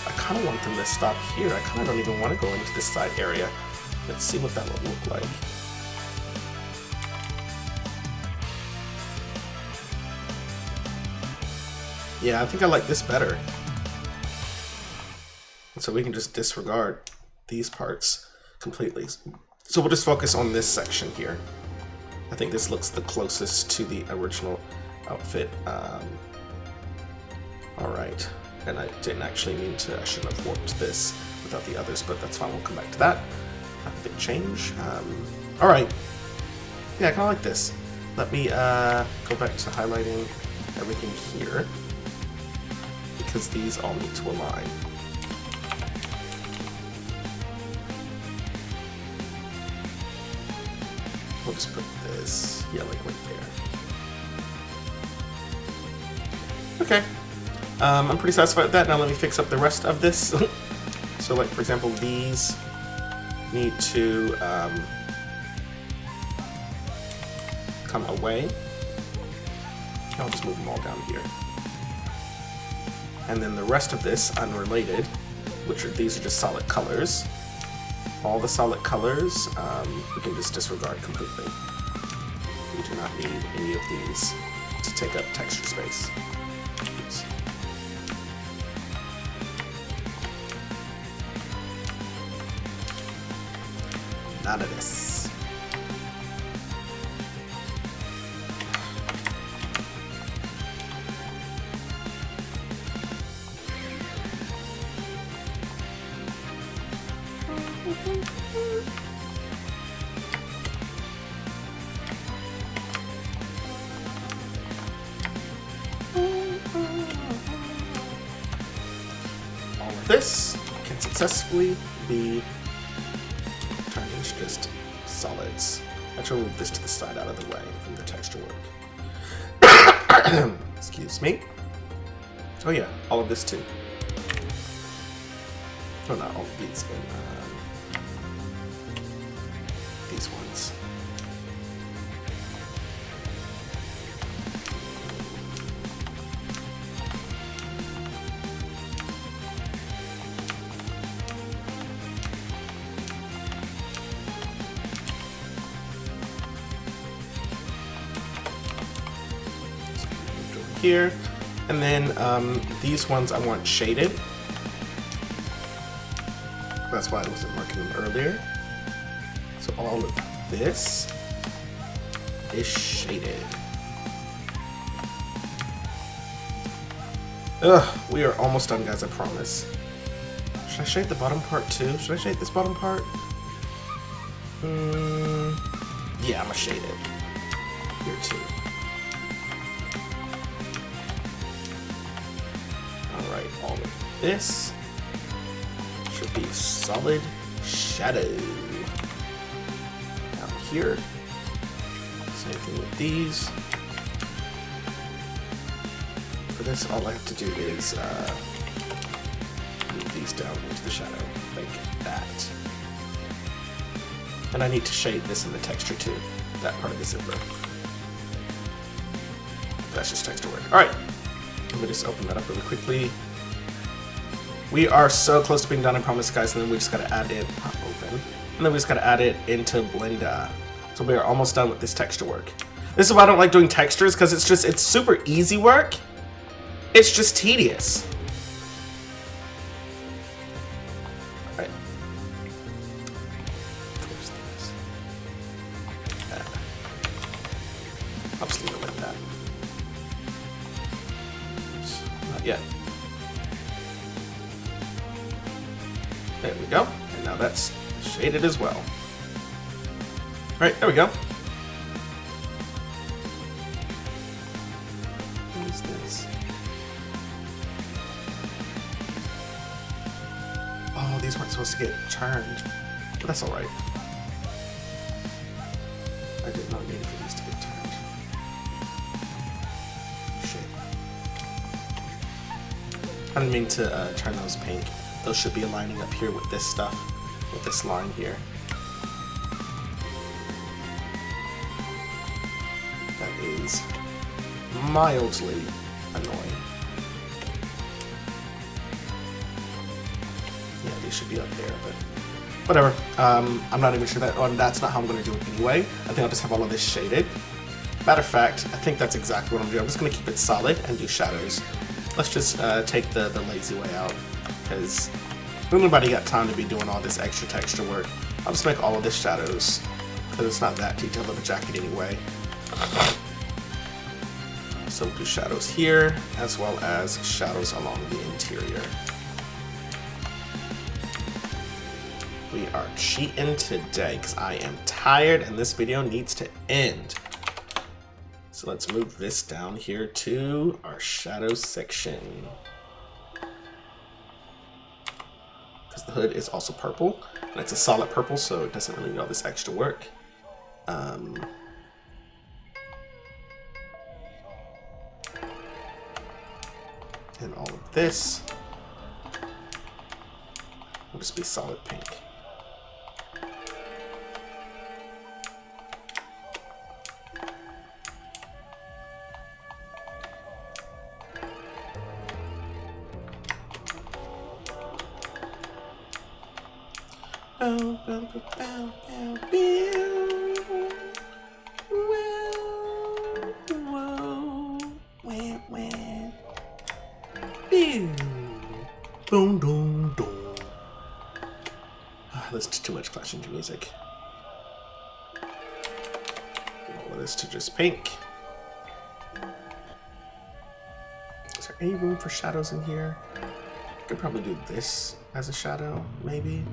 I kind of want them to stop here. I kind of don't even want to go into this side area. Let's see what that will look like. Yeah, I think I like this better. So we can just disregard these parts completely. So we'll just focus on this section here. I think this looks the closest to the original outfit. Alright, and I didn't actually mean to, I shouldn't have warped this without the others, but that's fine, we'll come back to that. A big change. Alright, yeah, I kind of like this. Let me go back to highlighting everything here, because these all need to align. We'll just put this, yeah, like right there. Okay, I'm pretty satisfied with that. Now let me fix up the rest of this. So like, for example, these need to come away. I'll just move them all down here. And then the rest of this, unrelated, which are, these are just solid colors. All the solid colors, we can just disregard completely. We do not need any of these to take up texture space. Oops. None of this. This can successfully be turned into just solids. Actually, move this to the side out of the way from the texture work. Excuse me. Oh yeah, all of this too. Oh, not all of these, but these ones. Here, and then these ones I want shaded. That's why I wasn't marking them earlier. So all of this is shaded. Ugh, we are almost done, guys, I promise. Should I shade the bottom part too? Should I shade this bottom part? Yeah, I'm gonna shade it. Here too. All of this should be solid shadow. Down here, same thing with these. For this, all I have to do is move these down into the shadow, like that. And I need to shade this in the texture too, that part of the zipper. That's just texture work. All right, let me just open that up really quickly. We are so close to being done, I promise, guys, and then we just gotta add it, open, and then we just gotta add it into Blender. So we are almost done with this texture work. This is why I don't like doing textures, because it's super easy work. It's just tedious. All right. I'll just leave it like that. Oops, not yet. There we go, and now that's shaded as well. All right, there we go. is this? Oh, these weren't supposed to get turned. But that's alright. I did not mean for these to get turned. Shit. I didn't mean to turn those pink. Those should be aligning up here with this stuff. With this line here. That is mildly annoying. Yeah, these should be up there, but whatever. I'm not even sure that, that's not how I'm going to do it anyway. I think I'll just have all of this shaded. Matter of fact, I think that's exactly what I'm doing. I'm just going to keep it solid and do shadows. Let's just take the lazy way out, because nobody got time to be doing all this extra texture work. I'll just make all of this shadows, because it's not that detailed of a jacket anyway. So we'll do shadows here, as well as shadows along the interior. We are cheating today, because I am tired and this video needs to end. So let's move this down here to our shadow section. Because the hood is also purple, and it's a solid purple, so it doesn't really need all this extra work. And all of this will just be solid pink. Boom, boom, boom. That's too much clashing music. All of this to just pink. Is there any room for shadows in here? I could probably do this as a shadow, maybe.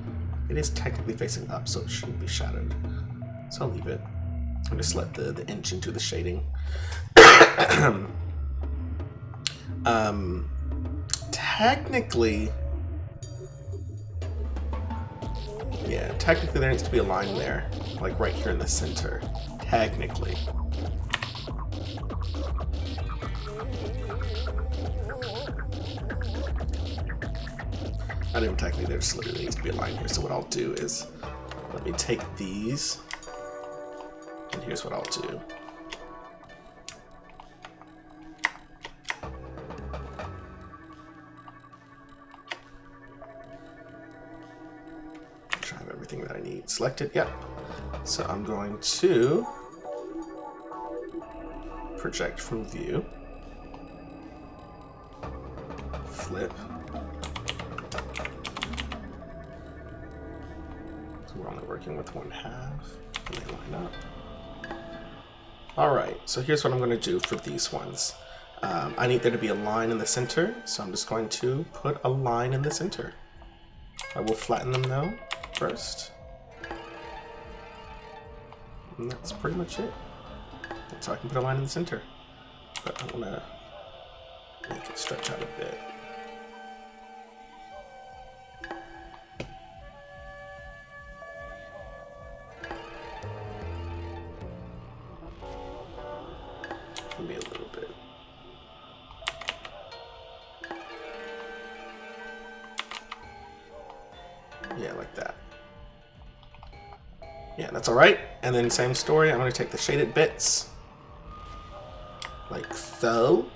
It is technically facing up, so it shouldn't be shadowed. So I'll leave it. I'll just let the inch into the shading. Technically, yeah, technically there needs to be a line there, like right here in the center. Technically. Not even technically, there just literally needs to be a line here. So what I'll do is, let me take these, and here's what I'll do. I have everything that I need selected. Yep. So I'm going to project from view, flip. So we're only working with 1/2, and they line up. All right. So here's what I'm going to do for these ones. I need there to be a line in the center, so I'm just going to put a line in the center. I will flatten them though first. And that's pretty much it. So I can put a line in the center. But I want to make it stretch out a bit. Maybe a little bit. Yeah, like that. Yeah, that's all right. And then same story, I'm going to take the shaded bits, like so.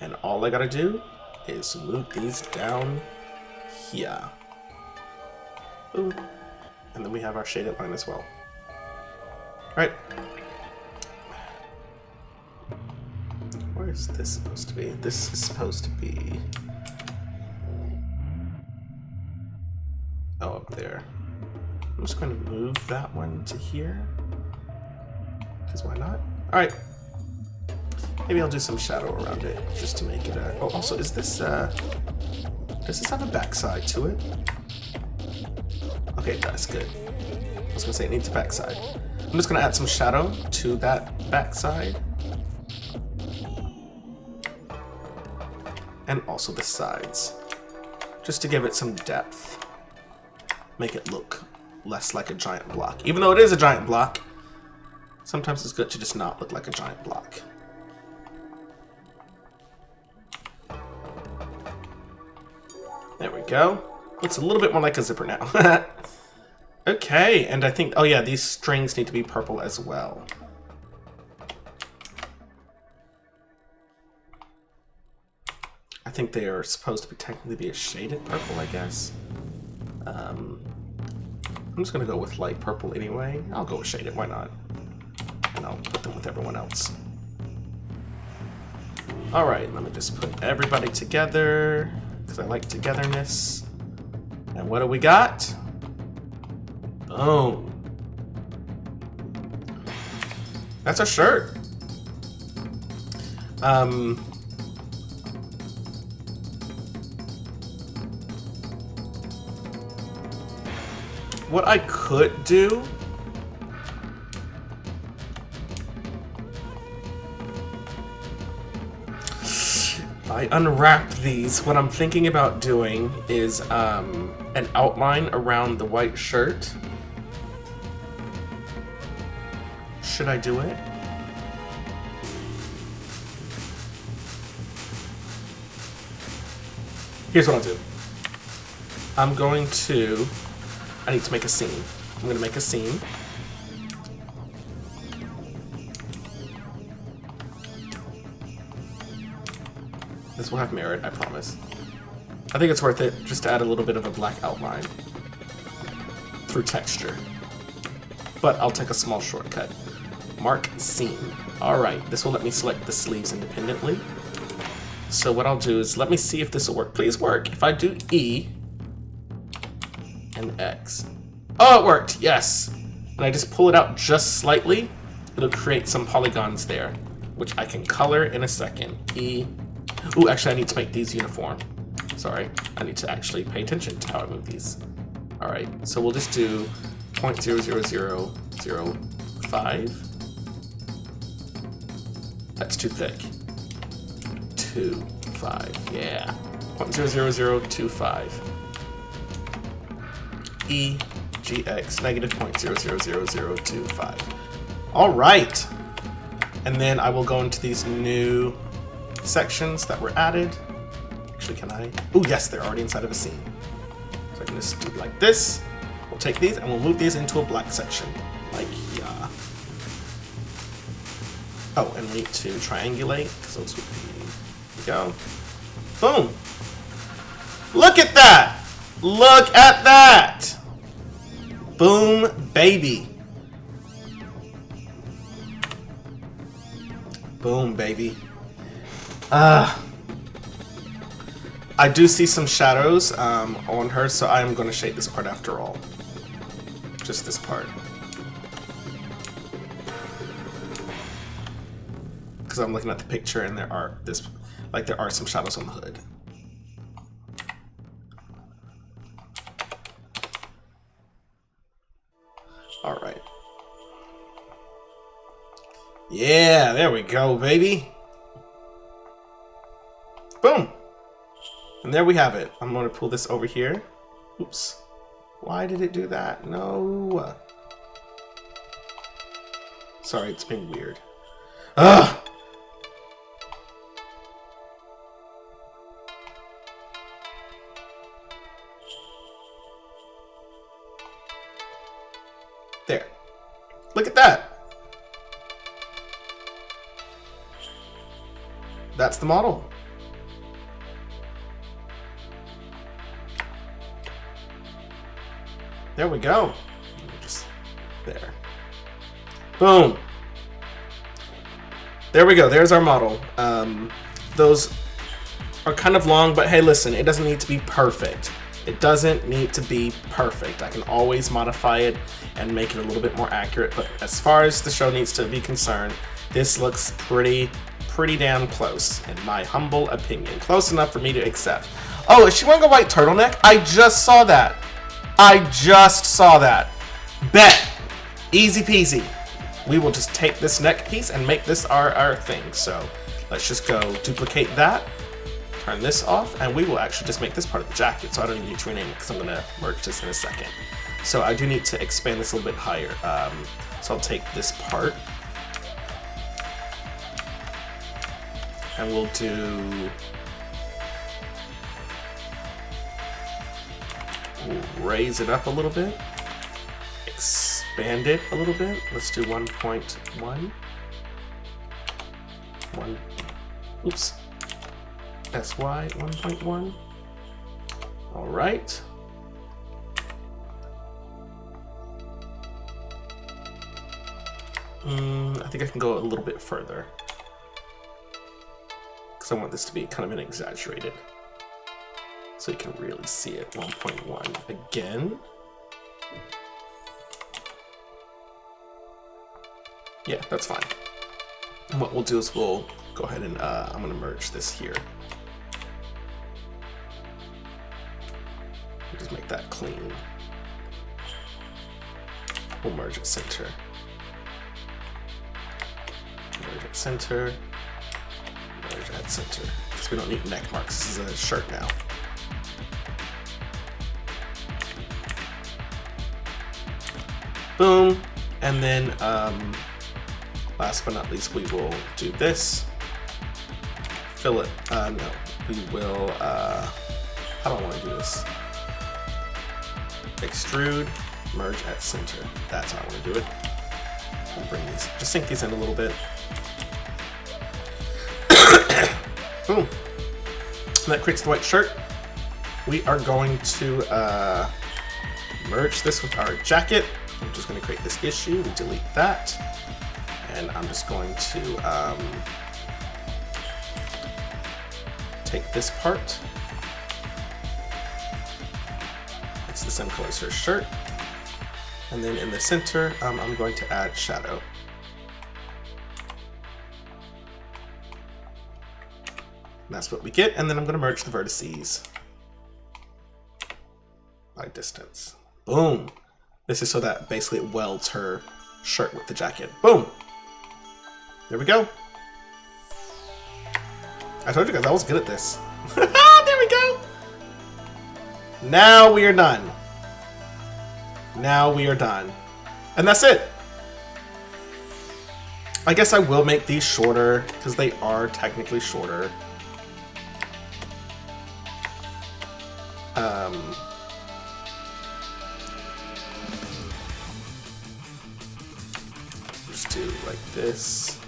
And all I got to do is move these down here. Ooh. And then we have our shaded line as well. All right. Where is this supposed to be? This is supposed to be... oh, up there. I'm just going to move that one to here, because why not? All right. Maybe I'll do some shadow around it just to make it oh, also, is this, does this have a backside to it? Okay, it does, good. I was gonna say it needs a backside. I'm just gonna add some shadow to that backside. and also the sides, just to give it some depth. Make it look less like a giant block. Even though it is a giant block, sometimes it's good to just not look like a giant block. There we go. Looks a little bit more like a zipper now. Okay, and I think, oh yeah, these strings need to be purple as well. I think they are supposed to be technically be a shaded purple, I guess. I'm just gonna go with light purple anyway. I'll go with shaded, why not? And I'll put them with everyone else. Alright, let me just put everybody together, because I like togetherness. And what do we got? Boom. That's our shirt. What I could do if I unwrap these, what I'm thinking about doing is an outline around the white shirt. Should I do it? Here's what I'll do. I need to make a scene. I'm going to make a scene. This will have merit, I promise. I think it's worth it just to add a little bit of a black outline through texture. But I'll take a small shortcut. Mark scene. Alright, this will let me select the sleeves independently. So what I'll do is, let me see if this will work. Please work. If I do E and X. Oh, it worked, yes. And I just pull it out just slightly, it'll create some polygons there, which I can color in a second. E. Ooh, actually I need to make these uniform. Sorry, I need to actually pay attention to how I move these. Alright, so we'll just do 0.00005. That's too thick. 25, yeah. 0.00025. E, GX, negative 0.00025. All right. And then I will go into these new sections that were added. Actually, can I? Oh, yes, they're already inside of a scene. So I can just do like this. We'll take these and we'll move these into a black section. Like, yeah. Oh, and we need to triangulate, because those would be, there we go. Boom. Look at that. Look at that. Boom, baby. Boom, baby. I do see some shadows on her, so I am going to shade this part after all. Just this part. Because I'm looking at the picture and there are some shadows on the hood. All right. Yeah, there we go, baby. Boom. And there we have it. I'm going to pull this over here. Oops. Why did it do that? No. Sorry, it's being weird. Ugh. There. Look at that. That's the model. There we go. Just there. Boom. There we go. There's our model. Those are kind of long, but hey, listen, it doesn't need to be perfect. It doesn't need to be perfect. I can always modify it and make it a little bit more accurate, but as far as the show needs to be concerned, this looks pretty damn close, in my humble opinion. Close enough for me to accept. Oh, is she wearing a white turtleneck? I just saw that. Bet. Easy peasy. We will just take this neck piece and make this our thing. So let's just go duplicate that. turn this off, and we will actually just make this part of the jacket, so I don't need to rename it because I'm going to merge this in a second. So I do need to expand this a little bit higher. So I'll take this part, and we'll raise it up a little bit, expand it a little bit. Let's do 1.1. Oops. SY 1.1. All right. I think I can go a little bit further because I want this to be kind of an exaggerated, so you can really see it. 1.1 again. Yeah, that's fine. And what we'll do is we'll go ahead and I'm going to merge this here. Just make that clean. We'll merge at center. Merge at center. Merge at center. Because we don't need neck marks. This is a shirt now. Boom. And then last but not least, we will do this. Fill it. No, we will. How do I want to do this? Extrude, merge at center. That's how I want to do it. We'll bring these, just sink these in a little bit. Boom. And that creates the white shirt. We are going to merge this with our jacket. I'm just going to create this issue. We delete that. And I'm just going to take this part. It's the same color as her shirt. And then in the center, I'm going to add shadow. And that's what we get. And then I'm going to merge the vertices by distance. Boom. This is so that basically it welds her shirt with the jacket. Boom. There we go. I told you guys I was good at this. There we go. Now we are done. Now we are done. And that's it. I guess I will make these shorter because they are technically shorter. Just do like this.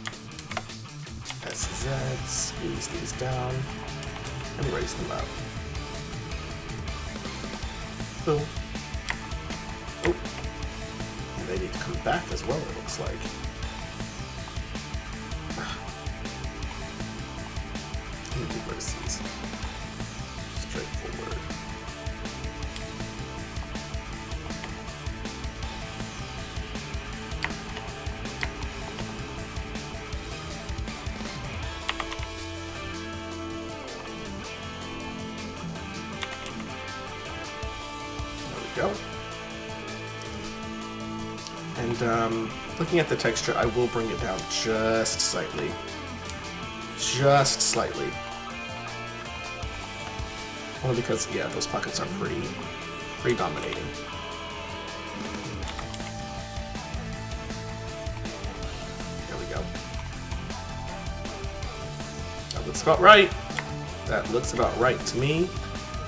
SZ, squeeze these down, and raise them up. Boom. Oh. And they need to come back as well, it looks like. Let me do vertices. Straightforward. Go. And looking at the texture, I will bring it down just slightly. Just slightly. Only because, yeah, those pockets are pretty dominating. There we go. That looks about right. That looks about right to me.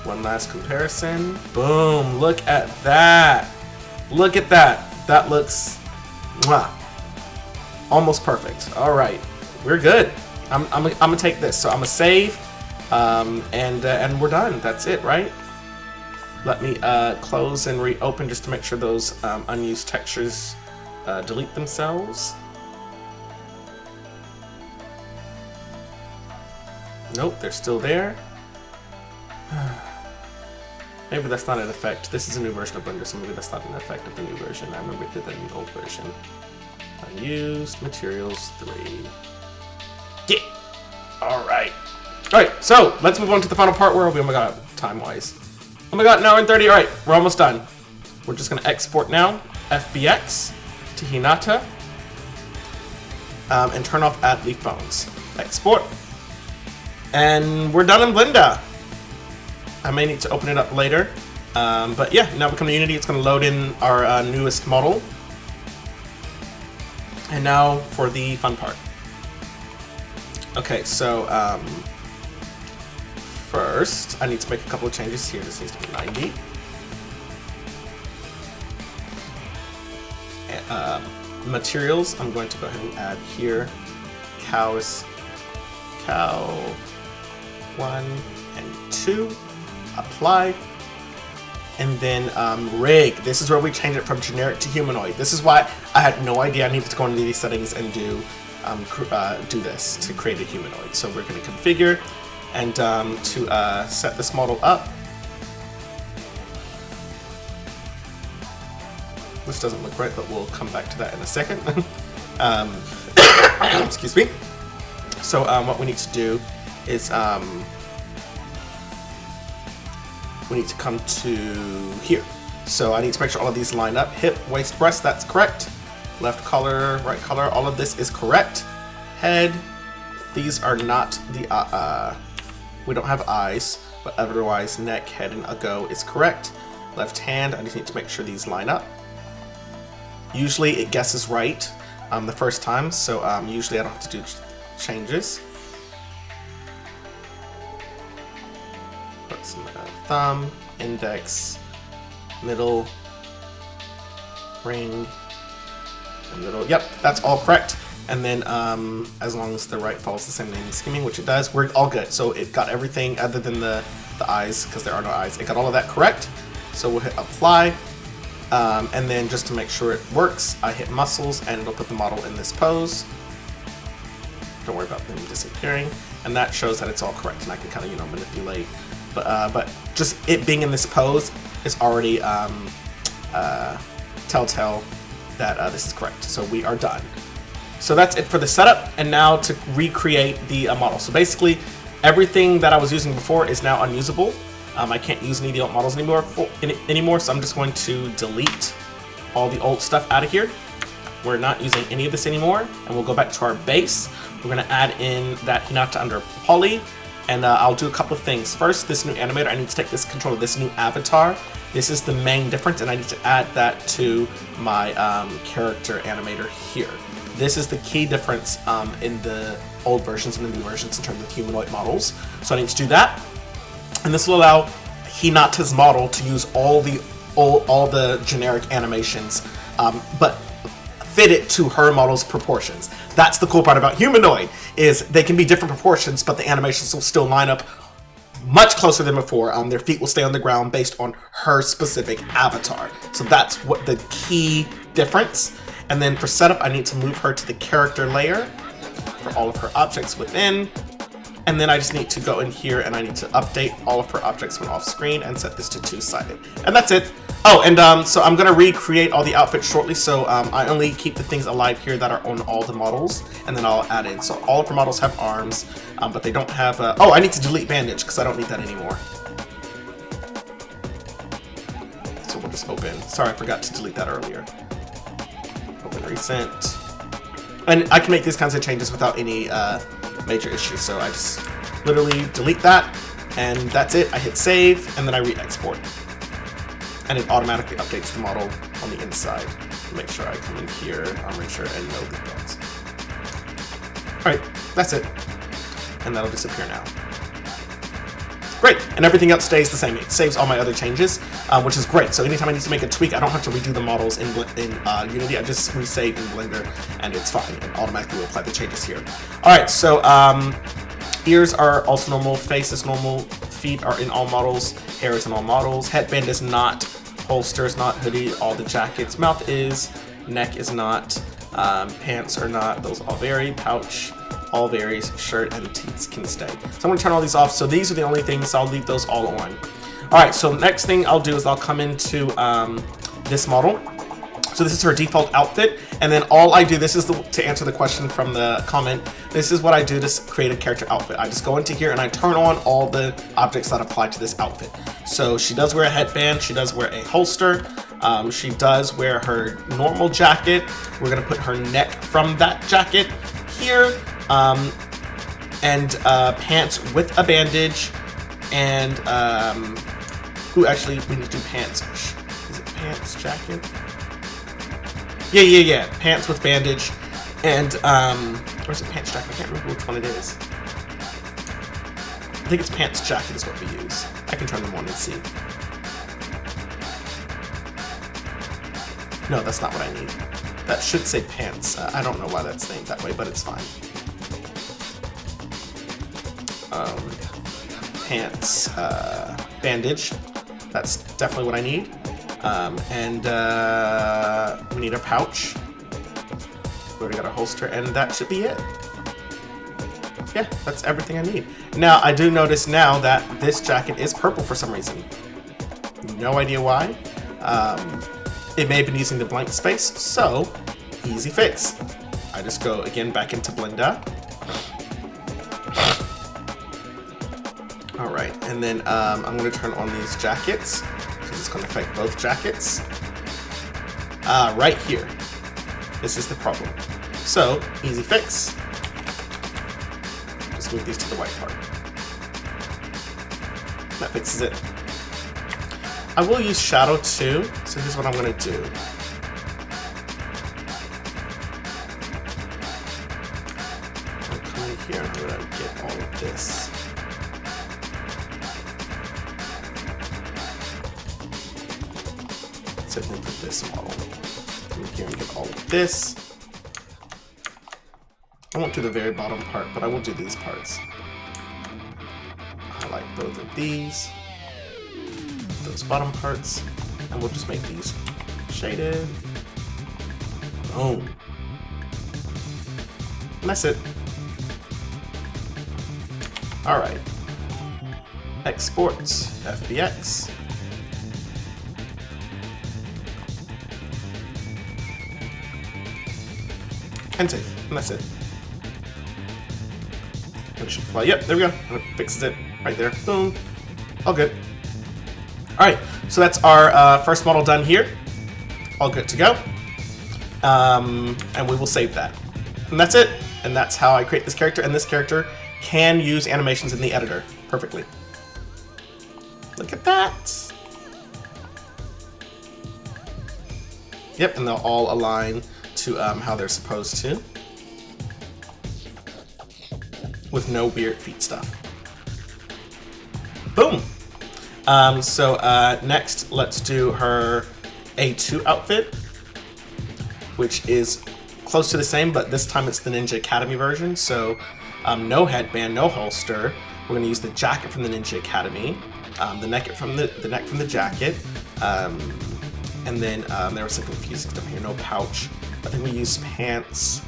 One last comparison. Boom. Look at that. Look at that. That looks almost perfect. All right. We're good. I'm gonna take this. So I'm gonna save and we're done. That's it, right? Let me close and reopen just to make sure those unused textures delete themselves. Nope, they're still there. Maybe that's not an effect. This is a new version of Blender, so maybe that's not an effect of the new version. I remember it did that in the old version. Unused materials 3. Yeah. All right. All right. So let's move on to the final part. Where are we? Oh my god, time-wise. Oh my god, an hour and 30. All right, we're almost done. We're just gonna export now. FBX to Hinata, and turn off add leaf bones. Export. And we're done in Blender. I may need to open it up later. But yeah, now we come to Unity, it's going to load in our newest model. And now for the fun part. Okay, so first I need to make a couple of changes here. This needs to be 90. And, materials, I'm going to go ahead and add here cow 1 and 2. Apply. And then rig. This is where we change it from generic to humanoid. This is why I had no idea I needed to go into these settings and do this to create a humanoid. So we're going to configure and to set this model up. This doesn't look right, but we'll come back to that in a second. Excuse me. So what we need to do is we need to come to here. So I need to make sure all of these line up. Hip, waist, breast, that's correct. Left collar, right collar, all of this is correct. Head, these are not the, we don't have eyes, but otherwise neck, head, and a go is correct. Left hand, I just need to make sure these line up. Usually it guesses right the first time, so usually I don't have to do changes. Put some thumb, index, middle, ring, and middle. Yep, that's all correct. And then as long as the right follows the same name as skimming, which it does, we're all good. So it got everything other than the eyes, because there are no eyes. It got all of that correct. So we'll hit apply. And then just to make sure it works, I hit muscles and it'll put the model in this pose. Don't worry about them disappearing. And that shows that it's all correct, and I can kind of, manipulate. But just it being in this pose is already telltale that this is correct. So we are done. So that's it for the setup, and now to recreate the model. So basically, everything that I was using before is now unusable. I can't use any of the old models anymore, so I'm just going to delete all the old stuff out of here. We're not using any of this anymore, and we'll go back to our base. We're going to add in that Hinata under poly, and I'll do a couple of things. First, this new animator, I need to take this control of this new avatar. This is the main difference, and I need to add that to my character animator here. This is the key difference in the old versions and the new versions in terms of humanoid models. So I need to do that. And this will allow Hinata's model to use all the generic animations, but fit it to her model's proportions. That's the cool part about humanoid, is they can be different proportions, but the animations will still line up much closer than before. Their feet will stay on the ground based on her specific avatar. So that's what the key difference. And then for setup, I need to move her to the character layer for all of her objects within. And then I just need to go in here and I need to update all of her objects when off screen and set this to two-sided. And that's it. Oh, and so I'm gonna recreate all the outfits shortly. So I only keep the things alive here that are on all the models, and then I'll add in. So all of her models have arms, but they don't have, oh, I need to delete bandage because I don't need that anymore. So we'll just open. Sorry, I forgot to delete that earlier. Open recent. And I can make these kinds of changes without any major issues. So I just literally delete that, and that's it. I hit save, and then I re-export. And it automatically updates the model on the inside. Make sure I come in here, I'll make sure and no leak dots. Alright, that's it. And that'll disappear now. Great, and everything else stays the same. It saves all my other changes, which is great. So anytime I need to make a tweak, I don't have to redo the models in Unity. I just resave in Blender, and it's fine. It automatically will apply the changes here. All right, so ears are also normal. Face is normal. Feet are in all models. Hair is in all models. Headband is not. Holster is not. Hoodie, all the jackets. Mouth is. Neck is not. Pants are not. Those all vary. Pouch all varies. Shirt and teeth can stay. So I'm going to turn all these off. So these are the only things. So I'll leave those all on. All right, so next thing I'll do is I'll come into this model. So this is her default outfit, and then all I do, this is to answer the question from the comment, this is what I do to create a character outfit. I just go into here and I turn on all the objects that apply to this outfit. So she does wear a headband, she does wear a holster, she does wear her normal jacket. We're gonna put her neck from that jacket here. and pants with a bandage, and actually we need to do pants. Is it pants, jacket? Yeah. Pants with bandage, and or is it pants jacket? I can't remember which one it is. I think it's pants jacket is what we use. I can turn them on and see. No, that's not what I need. That should say pants. I don't know why that's named that way, but it's fine. Pants, bandage. That's definitely what I need. And we need a pouch. We already got a holster, and that should be it. Yeah, that's everything I need. Now, I do notice now that this jacket is purple for some reason. No idea why. It may have been using the blank space, so easy fix. I just go again back into Blender. Alright, and then I'm going to turn on these jackets, because it's going to affect both jackets. Right here. This is the problem. So, easy fix. Just move these to the white part. That fixes it. I will use shadow too, so here's what I'm going to do. I'm going to come in here and I'm going to get all of this. Same thing for this model. Come in here and get all of this. I won't do the very bottom part, but I will do these parts. Highlight both of these. Those bottom parts, and we'll just make these shaded. Boom. And that's it. Alright. Export, FBX. And save. And that's it. And it should play. Yep, there we go. And it fixes it right there. Boom. All good. Alright, so that's our first model done here. All good to go. And we will save that. And that's it. And that's how I create this character. And this character can use animations in the editor perfectly. Look at that. Yep, and they'll all align to how they're supposed to. With no weird feet stuff. Boom. Next, let's do her A2 outfit, which is close to the same, but this time it's the Ninja Academy version. So, no headband, no holster. We're going to use the jacket from the Ninja Academy, the neck from the jacket, and then there was some confusing stuff here. No pouch. I think we used pants.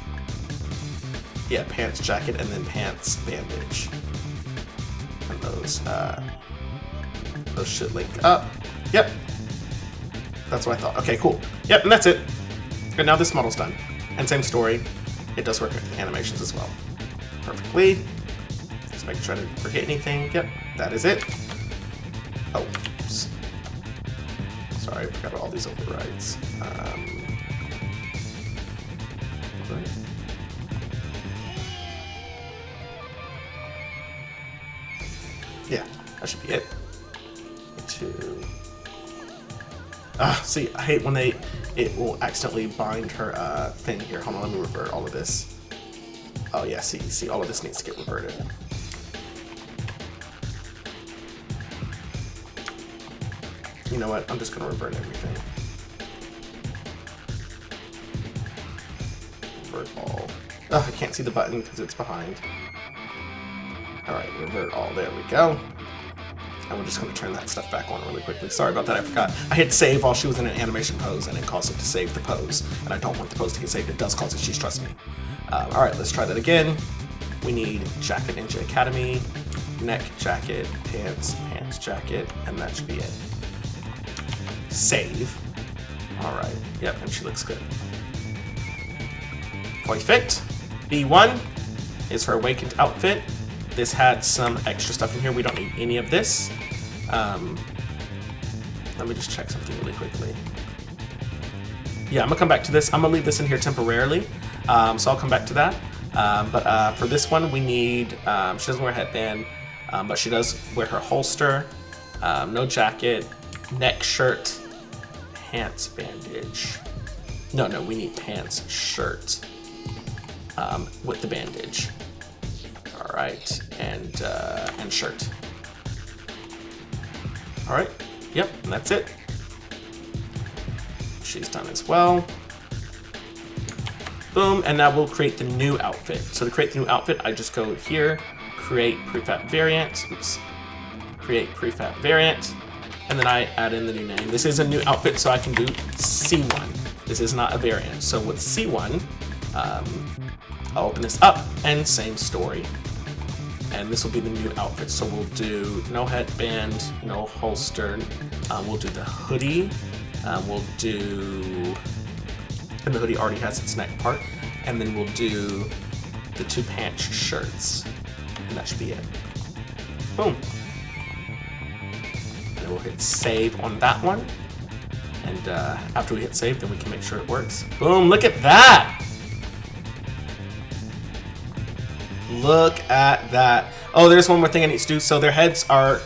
Yeah, pants, jacket, and then pants, bandage, and those should link up. Yep. That's what I thought. Okay, cool. Yep, and that's it. And now this model's done. And same story. It does work with animations as well. Perfectly. Just make sure I didn't forget anything. Yep, that is it. Oh, oops. Sorry, I forgot all these overrides. Right. Yeah, that should be it. See, I hate when it will accidentally bind her thing here. Hold on, let me revert all of this. Oh yeah, see, all of this needs to get reverted. You know what? I'm just gonna revert everything. Revert all. Oh, I can't see the button because it's behind. All right, revert all. There we go. And we're just going to turn that stuff back on really quickly. Sorry about that, I forgot. I hit save while she was in an animation pose, and it caused it to save the pose. And I don't want the pose to get saved. It does cause issues, trust me. Alright, let's try that again. We need jacket, Ninja Academy, neck, jacket, pants, pants, jacket, and that should be it. Save. Alright, yep, and she looks good. Perfect. B1 is her awakened outfit. This had some extra stuff in here. We don't need any of this. Let me just check something really quickly. Yeah, I'm gonna come back to this. I'm gonna leave this in here temporarily. So I'll come back to that. But for this one, we need, she doesn't wear a headband, but she does wear her holster, no jacket, neck shirt, pants bandage. No, we need pants, shirt, with the bandage. All right, and shirt. All right, yep, and that's it. She's done as well. Boom, and now we'll create the new outfit. So to create the new outfit, I just go here, create prefab variant, create prefab variant, and then I add in the new name. This is a new outfit, so I can do C1. This is not a variant. So with C1, I'll open this up, and same story. And this will be the new outfit. So we'll do no headband, no holster. We'll do the hoodie. We'll do, and the hoodie already has its neck part. And then we'll do the 2 pants shirts. And that should be it. Boom. And we'll hit save on that one. And after we hit save, then we can make sure it works. Boom, look at that! Look at that. Oh, there's one more thing I need to do. So their heads are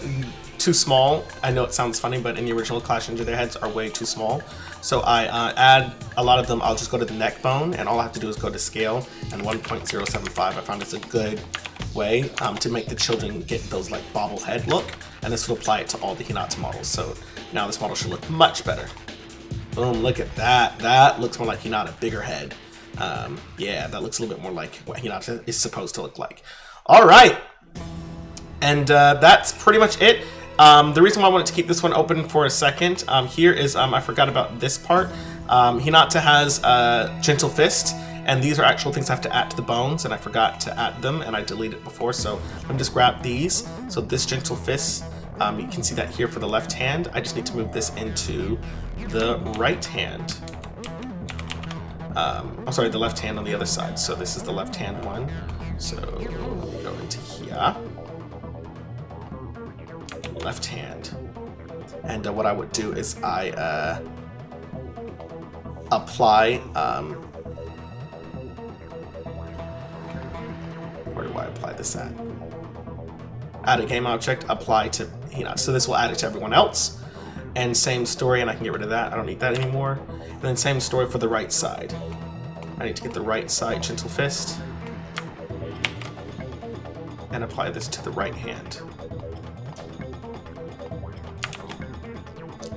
too small. I know it sounds funny, but in the original Clash Ninja, their heads are way too small. So I add a lot of them. I'll just go to the neck bone, and all I have to do is go to scale and 1.075. I found it's a good way to make the children get those like bobblehead look, and this will apply it to all the Hinata models. So now this model should look much better. Boom, look at that. That looks more like Hinata, bigger head. Yeah, that looks a little bit more like what Hinata is supposed to look like. All right, and that's pretty much it. The reason why I wanted to keep this one open for a second here is I forgot about this part. Hinata has Gentle Fist, and these are actual things I have to add to the bones, and I forgot to add them, and I deleted it before, so let me just grab these. So this Gentle Fist, you can see that here for the left hand. I just need to move this into the right hand. I'm sorry, the left hand on the other side. So this is the left hand one. So we go into here. Left hand. And what I would do is I apply, where do I apply this at? Add a game object, apply to Hinata. So this will add it to everyone else. And same story, and I can get rid of that. I don't need that anymore. And then same story for the right side. I need to get the right side Gentle Fist and apply this to the right hand.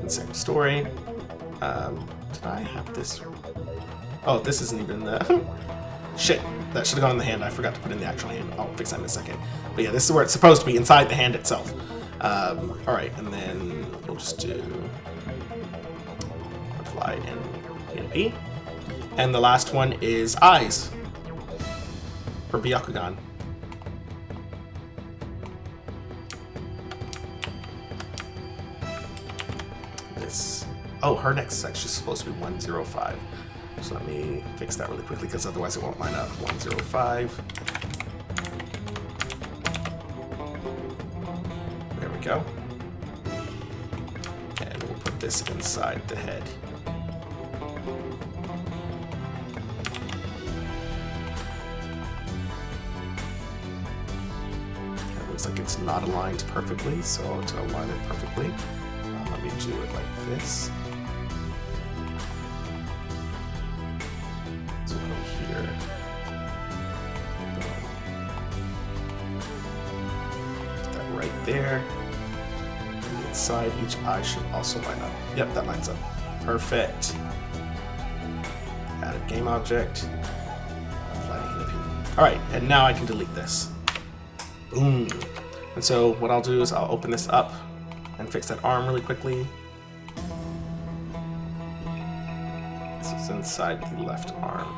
And same story. Did I have this? Oh, this isn't even the... Shit, that should have gone in the hand. I forgot to put in the actual hand. I'll fix that in a second. But yeah, this is where it's supposed to be, inside the hand itself. All right, and then we'll just do apply in P. And the last one is eyes for Byakugan. This, oh, her next is actually supposed to be 105. So let me fix that really quickly because otherwise it won't line up. 105. There we go. And we'll put this inside the head. It looks like it's not aligned perfectly, so to align it perfectly, let me do it like this. So go here. Put that right there. And inside each eye should also line up. Yep, that lines up. Perfect. Add a game object. Alright, and now I can delete this. Boom. And so what I'll do is I'll open this up and fix that arm really quickly. This is inside the left arm.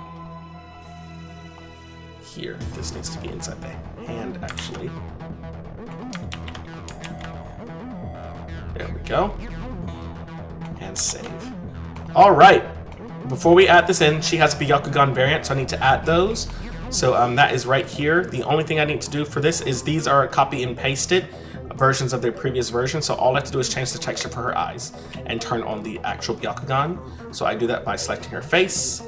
Here, this needs to be inside the hand, actually. There we go. And save. All right. Before we add this in, she has a Byakugan variant, so I need to add those. So that is right here. The only thing I need to do for this is these are copy and pasted versions of their previous version. So all I have to do is change the texture for her eyes and turn on the actual Byakugan. So I do that by selecting her face,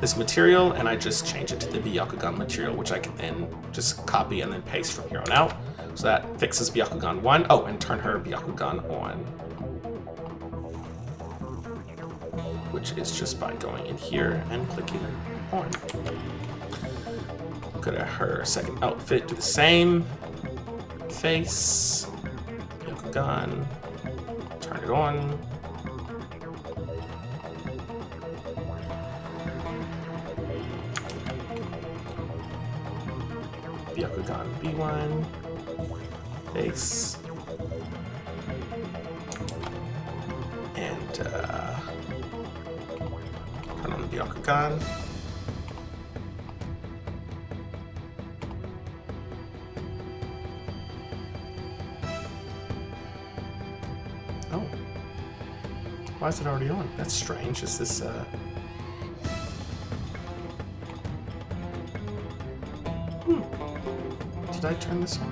this material and I just change it to the Byakugan material, which I can then just copy and then paste from here on out. So that fixes Byakugan 1. Oh, and turn her Byakugan on, which is just by going in here and clicking on. Go to her second outfit, do the same. Face, Byakugan, turn it on. Byakugan B1, face, and turn on the Byakugan. Oh, why is it already on? That's strange. Is this Did I turn this on?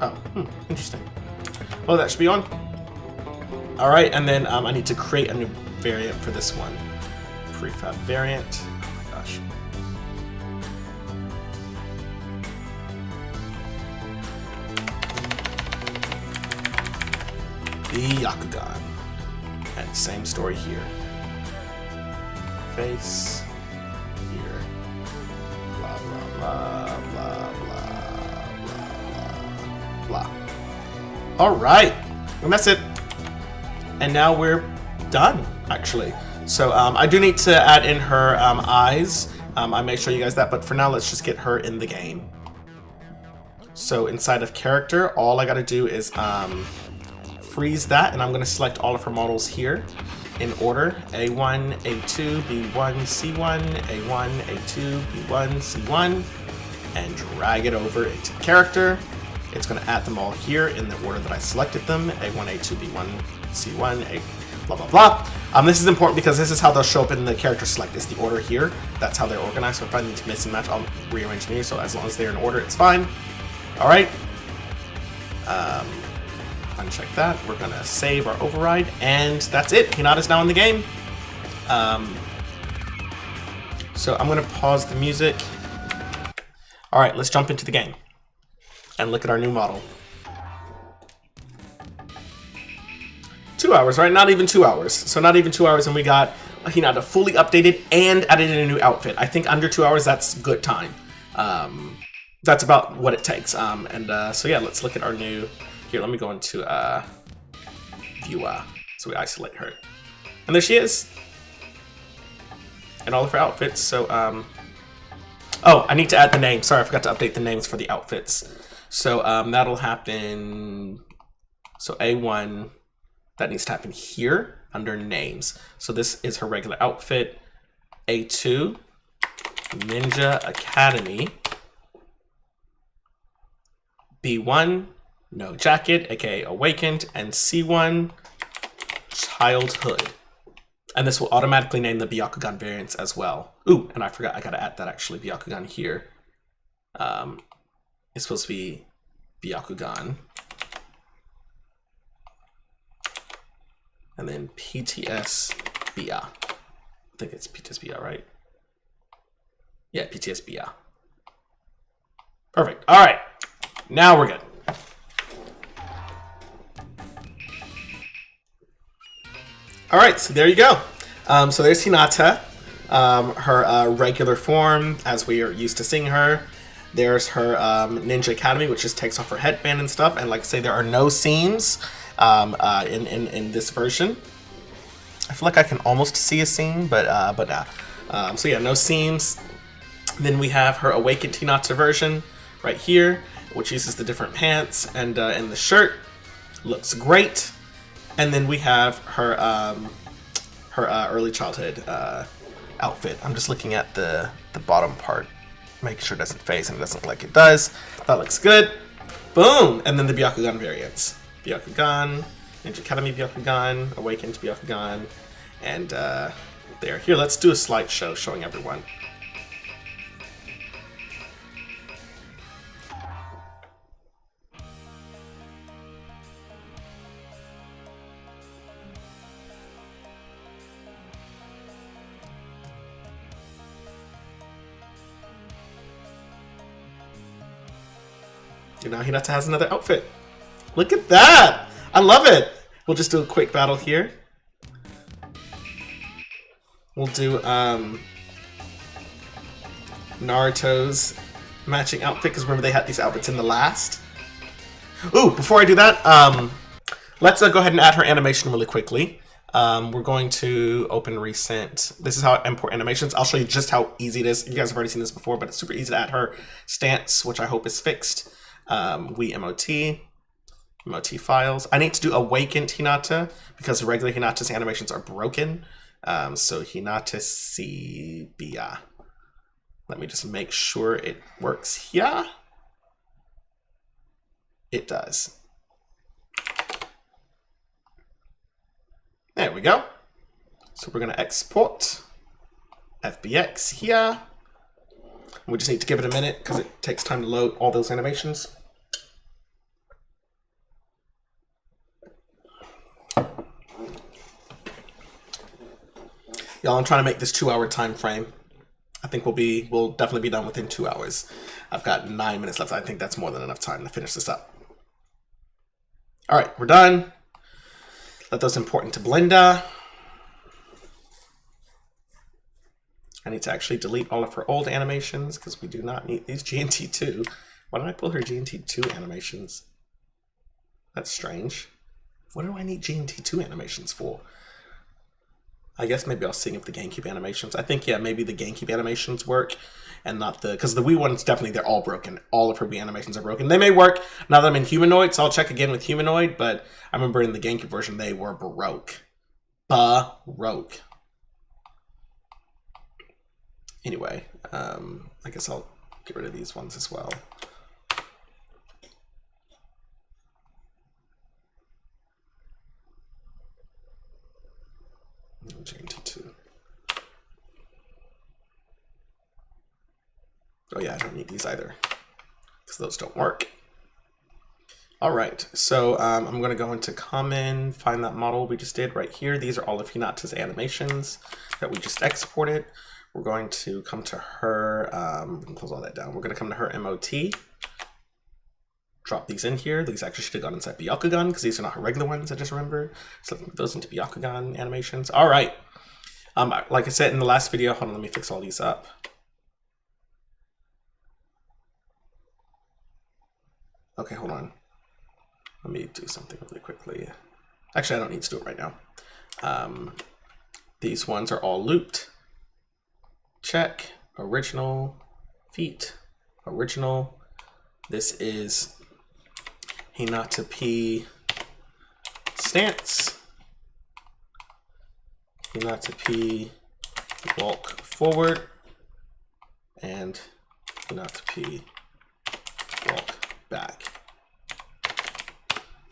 Oh, interesting. Well, that should be on. All right, and then I need to create a new variant for this one. Prefab variant. Oh my gosh. Byakugan. And same story here. Face. Here. Blah, blah, blah, blah, blah, blah, blah. All right, and that's it. And now we're done, actually. So I do need to add in her eyes. I may show you guys that, but for now, let's just get her in the game. So inside of character, all I gotta do is freeze that, and I'm gonna select all of her models here in order: A1, A2, B1, C1, A1, A2, B1, C1, and drag it over into character. It's gonna add them all here in the order that I selected them: A1, A2, B1, C1, A, blah, blah, blah. This is important because this is how they'll show up in the character select, is the order here. That's how they're organized. So if I need to miss and match, I'll rearrange these. So as long as they're in order, it's fine. All right. Uncheck that. We're gonna save our override, and that's it. Hinata's now in the game. So I'm gonna pause the music. All right, let's jump into the game and look at our new model. 2 hours, right? Not even 2 hours. So not even 2 hours, and we got Hinata fully updated and added in a new outfit. I think under 2 hours, that's good time. That's about what it takes. So yeah, let's look at our new. Here, let me go into viewer, so we isolate her, and there she is, and all of her outfits. So oh, I need to add the name. Sorry, I forgot to update the names for the outfits. So that'll happen. So A1. That needs to happen here under names. So this is her regular outfit. A2, Ninja Academy. B1, no jacket, aka Awakened. And C1, Childhood. And this will automatically name the Byakugan variants as well. Ooh, and I forgot, I gotta add that actually, Byakugan here. It's supposed to be Byakugan. And then PTS BIA. I think it's PTS BIA, right? Yeah, PTS BIA. Perfect. All right. Now we're good. All right, so there you go. So there's Hinata, her regular form as we are used to seeing her. There's her Ninja Academy, which just takes off her headband and stuff. And like I say, there are no seams in this version. I feel like I can almost see a seam, but nah. So yeah, no seams. Then we have her Awakened Hinata version right here, which uses the different pants and the shirt. Looks great. And then we have her early childhood outfit. I'm just looking at the bottom part, making sure it doesn't face, and it doesn't look like it does. That looks good. Boom! And then the Byakugan variants. Byakugan, Ninja Academy Byakugan, Awakened Byakugan, and there. Here, let's do a slideshow showing everyone. You know, Hinata has another outfit. Look at that! I love it! We'll just do a quick battle here. We'll do Naruto's matching outfit, because remember they had these outfits in the last. Ooh, before I do that, let's go ahead and add her animation really quickly. We're going to open recent. This is how I import animations. I'll show you just how easy it is. You guys have already seen this before, but it's super easy to add her stance, which I hope is fixed. We MOT files. I need to do awakened Hinata because regular Hinata's animations are broken. So Hinata Bia. Let me just make sure it works here. It does. There we go. So we're going to export FBX here. We just need to give it a minute because it takes time to load all those animations. Y'all, I'm trying to make this 2-hour time frame. I think we'll definitely be done within 2 hours. I've got 9 minutes left. I think that's more than enough time to finish this up. All right, we're done. Let those import into Blender. I need to actually delete all of her old animations because we do not need these GNT2. Why did I pull her GNT2 animations? That's strange. What do I need GNT2 animations for? I guess maybe I'll see if the GameCube animations. I think, yeah, maybe the GameCube animations work and not the... Because the Wii ones, definitely, they're all broken. All of her Wii animations are broken. They may work now that I'm in Humanoid, so I'll check again with Humanoid, but I remember in the GameCube version, they were broke. Baroque. Anyway, I guess I'll get rid of these ones as well. GT2. Oh yeah, I don't need these either because those don't work. All right, so I'm going to go into Common, find that model we just did right here. These are all of Hinata's animations that we just exported. We're going to come to her, we can close all that down. We're going to come to her MOT, drop these in here. These actually should have gone inside Byakugan because these are not her regular ones, I just remembered. So let's move those into Byakugan animations. All right. Like I said in the last video, hold on, let me fix all these up. Okay, hold on. Let me do something really quickly. Actually, I don't need to do it right now. These ones are all looped. Check. Original. Feet. Original. This is Hinata P stance. Hinata P walk forward. And Hinata P walk back.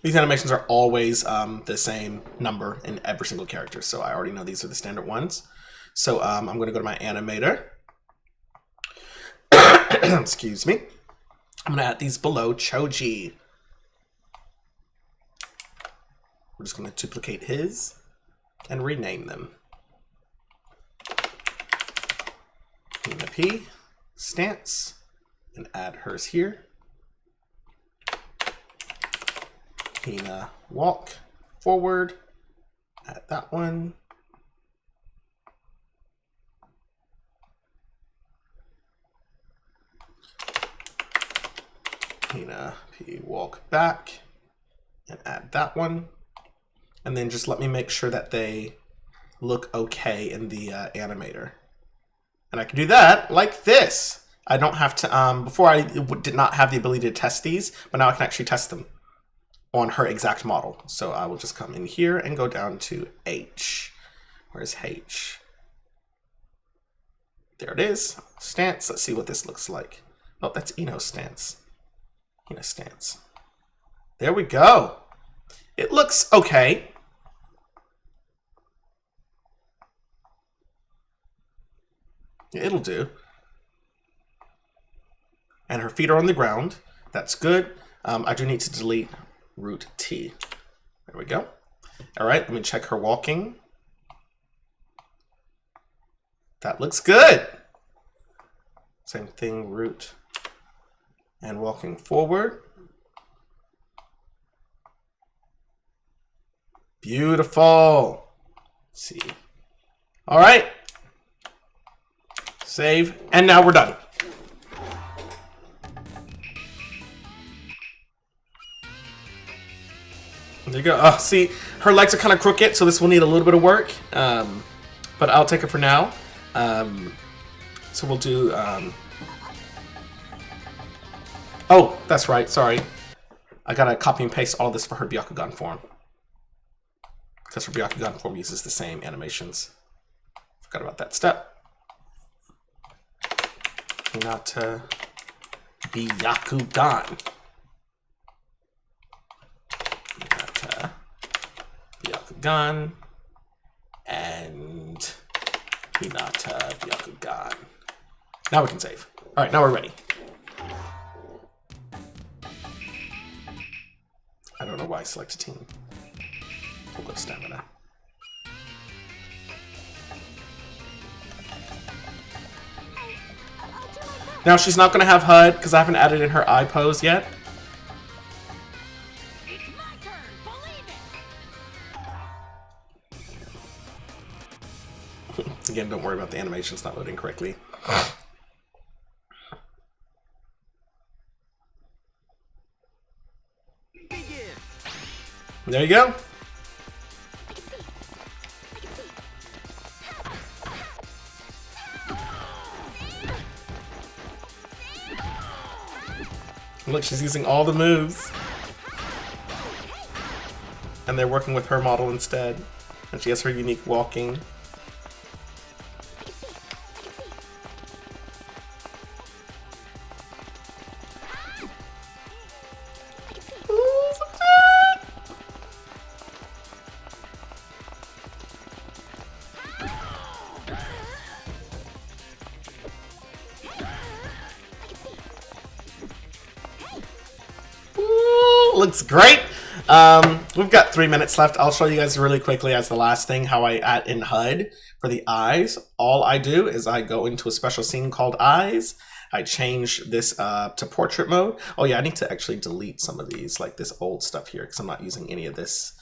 These animations are always the same number in every single character, so I already know these are the standard ones. So I'm going to go to my animator. Excuse me. I'm going to add these below Choji. We're just going to duplicate his and rename them. Hina P, stance, and add hers here. Hina walk forward, add that one. Hina P walk back and add that one. And then just let me make sure that they look okay in the animator. And I can do that like this. I don't have to, before I did not have the ability to test these, but now I can actually test them on her exact model. So I will just come in here and go down to H. Where's H? There it is. Stance. Let's see what this looks like. Oh, that's Ino's stance. Ino's stance. There we go. It looks okay. It'll do. And her feet are on the ground. That's good. I do need to delete root T. There we go. All right, let me check her walking. That looks good. Same thing, root and walking forward. Beautiful. Let's see. All right. Save. And now we're done. There you go. Oh, see, her legs are kind of crooked, so this will need a little bit of work. But I'll take it for now. So we'll do... Oh, that's right. Sorry. I gotta copy and paste all this for her Byakugan form. Because her Byakugan form uses the same animations. Forgot about that step. Hinata Byakugan. Hinata Byakugan. And Hinata Byakugan. Now we can save. Alright, now we're ready. I don't know why I selected team. We'll go stamina. Now she's not going to have HUD because I haven't added in her eye pose yet. It's my turn, believe it. Again, don't worry about the animations not loading correctly. There you go. Look, she's using all the moves. And they're working with her model instead. And she has her unique walking. Looks great. We've got 3 minutes left. I'll show you guys really quickly as the last thing how I add in HUD for the eyes. All I do is I go into a special scene called eyes. I change this to portrait mode. Oh yeah, I need to actually delete some of these, like this old stuff here, because I'm not using any of this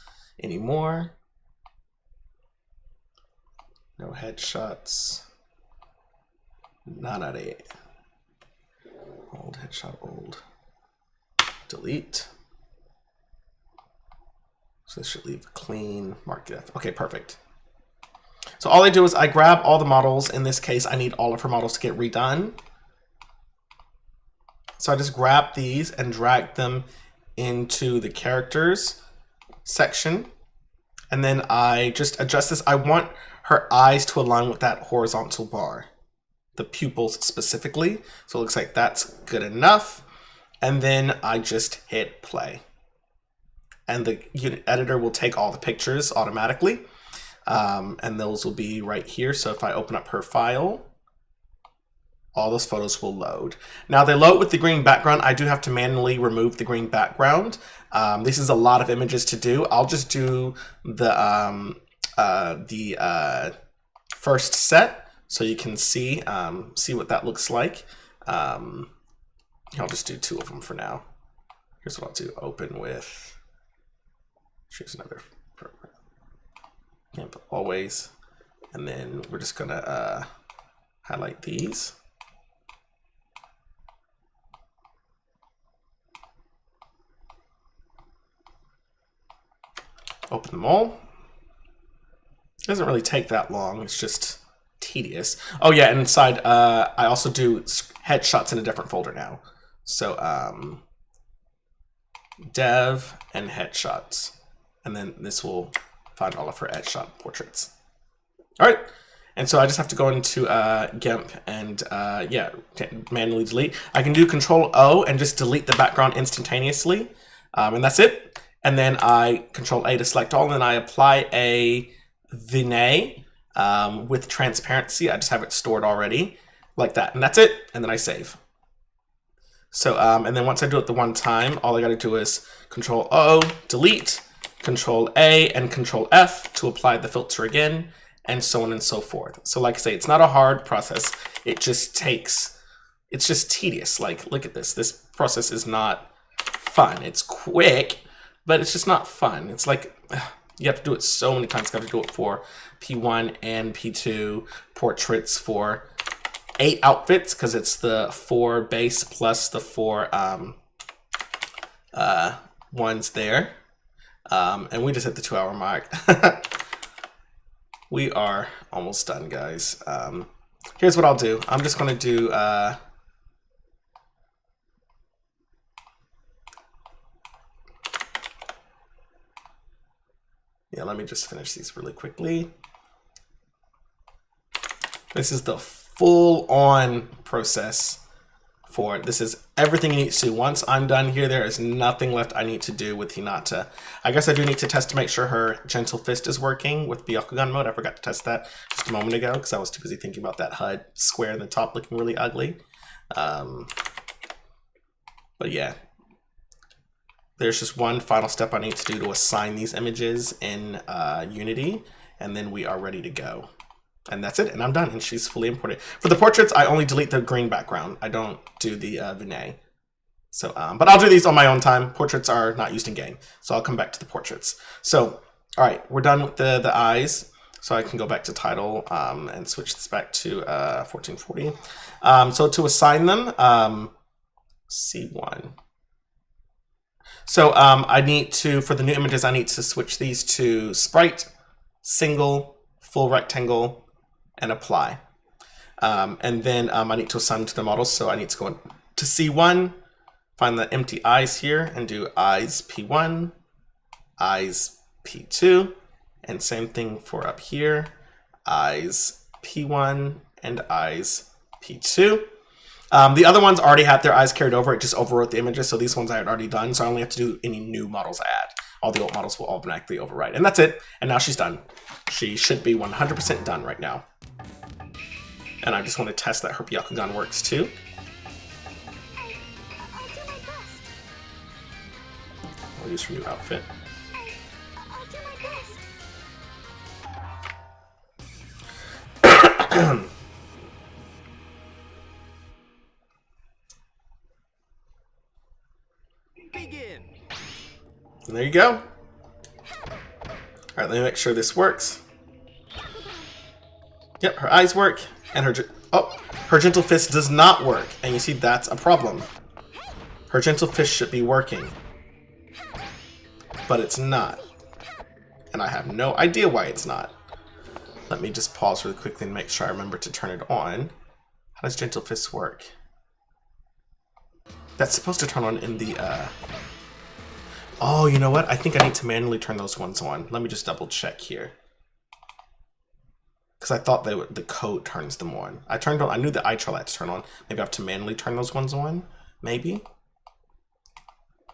anymore. No headshots. None of it. Old headshot, old. Delete. So this should leave clean, mark it. Okay, perfect. So all I do is I grab all the models. In this case, I need all of her models to get redone. So I just grab these and drag them into the characters section. And then I just adjust this. I want her eyes to align with that horizontal bar, the pupils specifically. So it looks like that's good enough. And then I just hit play. And the unit editor will take all the pictures automatically. And those will be right here. So if I open up her file, all those photos will load. Now they load with the green background. I do have to manually remove the green background. This is a lot of images to do. I'll just do the first set so you can see what that looks like. I'll just do 2 of them for now. Here's what I'll do. Open with, choose another program. Yeah, but always. And then we're just gonna highlight these. Open them all. It doesn't really take that long. It's just tedious. Oh yeah, and inside I also do headshots in a different folder now. So dev and headshots. And then this will find all of her headshot portraits. All right. And so I just have to go into GIMP and yeah, manually delete. I can do Control O and just delete the background instantaneously. And that's it. And then I Control A to select all, and then I apply a vignette with transparency. I just have it stored already like that. And that's it. And then I save. So, and then once I do it the one time, all I got to do is Control O, delete, Control A, and Control F to apply the filter again, and so on and so forth. So like I say, it's not a hard process. It just takes, it's just tedious. Like, look at this. This process is not fun. It's quick, but it's just not fun. It's like, You have to do it so many times. You have to do it for P1 and P2 portraits for 8 outfits, because it's the 4 base plus the 4 ones there. And we just hit the 2-hour mark. We are almost done, guys. Here's what I'll do. I'm just going to do... yeah, let me just finish these really quickly. This is the full-on process for it. This is everything you need to do. Once I'm done here, there is nothing left I need to do with Hinata. I guess I do need to test to make sure her gentle fist is working with Byakugan mode. I forgot to test that just a moment ago because I was too busy thinking about that HUD square in the top looking really ugly. But yeah. There's just one final step I need to do to assign these images in Unity, and then we are ready to go. And that's it, and I'm done, and she's fully imported. For the portraits, I only delete the green background. I don't do the Vinay. So, but I'll do these on my own time. Portraits are not used in game, so I'll come back to the portraits. So, all right, we're done with the eyes. So I can go back to title and switch this back to 1440. So to assign them, C1. So I need to, for the new images, I need to switch these to sprite, single, full rectangle, and apply. And then I need to assign them to the models. So I need to go to C1, find the empty eyes here, and do eyes P1, eyes P2, and same thing for up here, eyes P1 and eyes P2. The other ones already had their eyes carried over. It just overwrote the images. So these ones I had already done. So I only have to do any new models I add. All the old models will automatically overwrite. And that's it. And now she's done. She should be 100% done right now. And I just want to test that her Byakugan works too. I'll use her new outfit. And there you go. All right, let me make sure this works. Yep, her eyes work, and her gentle fist does not work, and you see that's a problem. Her gentle fist should be working, but it's not, and I have no idea why it's not. Let me just pause really quickly and make sure I remember to turn it on. How does gentle fist work? That's supposed to turn on in the oh, you know what? I think I need to manually turn those ones on. Let me just double check here. Because I thought the code turns them on. I knew the eye trail had to turn on. Maybe I have to manually turn those ones on. Maybe.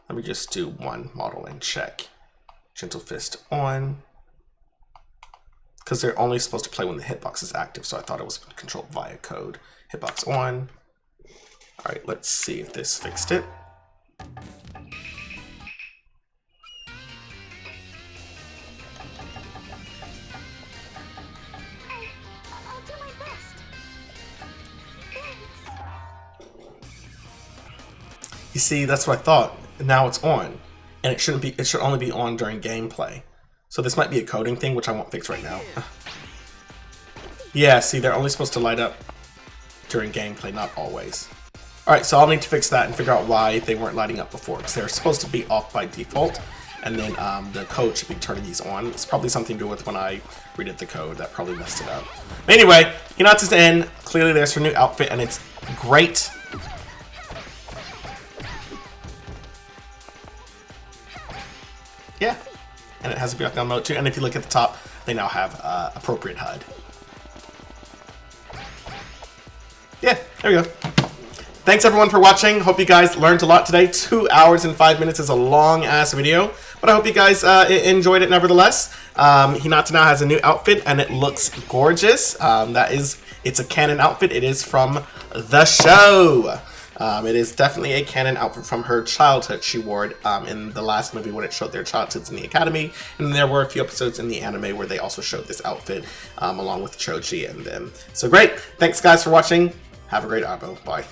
Let me just do one model and check. Gentle fist on. Because they're only supposed to play when the hitbox is active. So I thought it was controlled via code. Hitbox on. All right, let's see if this fixed it. You see, that's what I thought. Now it's on, and it shouldn't be. It should only be on during gameplay. So this might be a coding thing, which I won't fix right now. Yeah, see, they're only supposed to light up during gameplay, not always. All right, so I'll need to fix that and figure out why they weren't lighting up before, because they're supposed to be off by default, and then the code should be turning these on. It's probably something to do with when I redid the code that probably messed it up. But anyway, Hinata's in. Clearly, there's her new outfit, and it's great. Yeah, and it has a Byakugan mode too. And if you look at the top, they now have appropriate HUD. Yeah, there we go. Thanks everyone for watching. Hope you guys learned a lot today. 2 hours and 5 minutes is a long ass video, but I hope you guys enjoyed it nevertheless. Hinata now has a new outfit and it looks gorgeous. It's a canon outfit. It is from the show. It is definitely a canon outfit from her childhood. She wore it in the last movie when it showed their childhoods in the academy, and there were a few episodes in the anime where they also showed this outfit along with Choji and them. So great! Thanks guys for watching. Have a great Avo. Bye.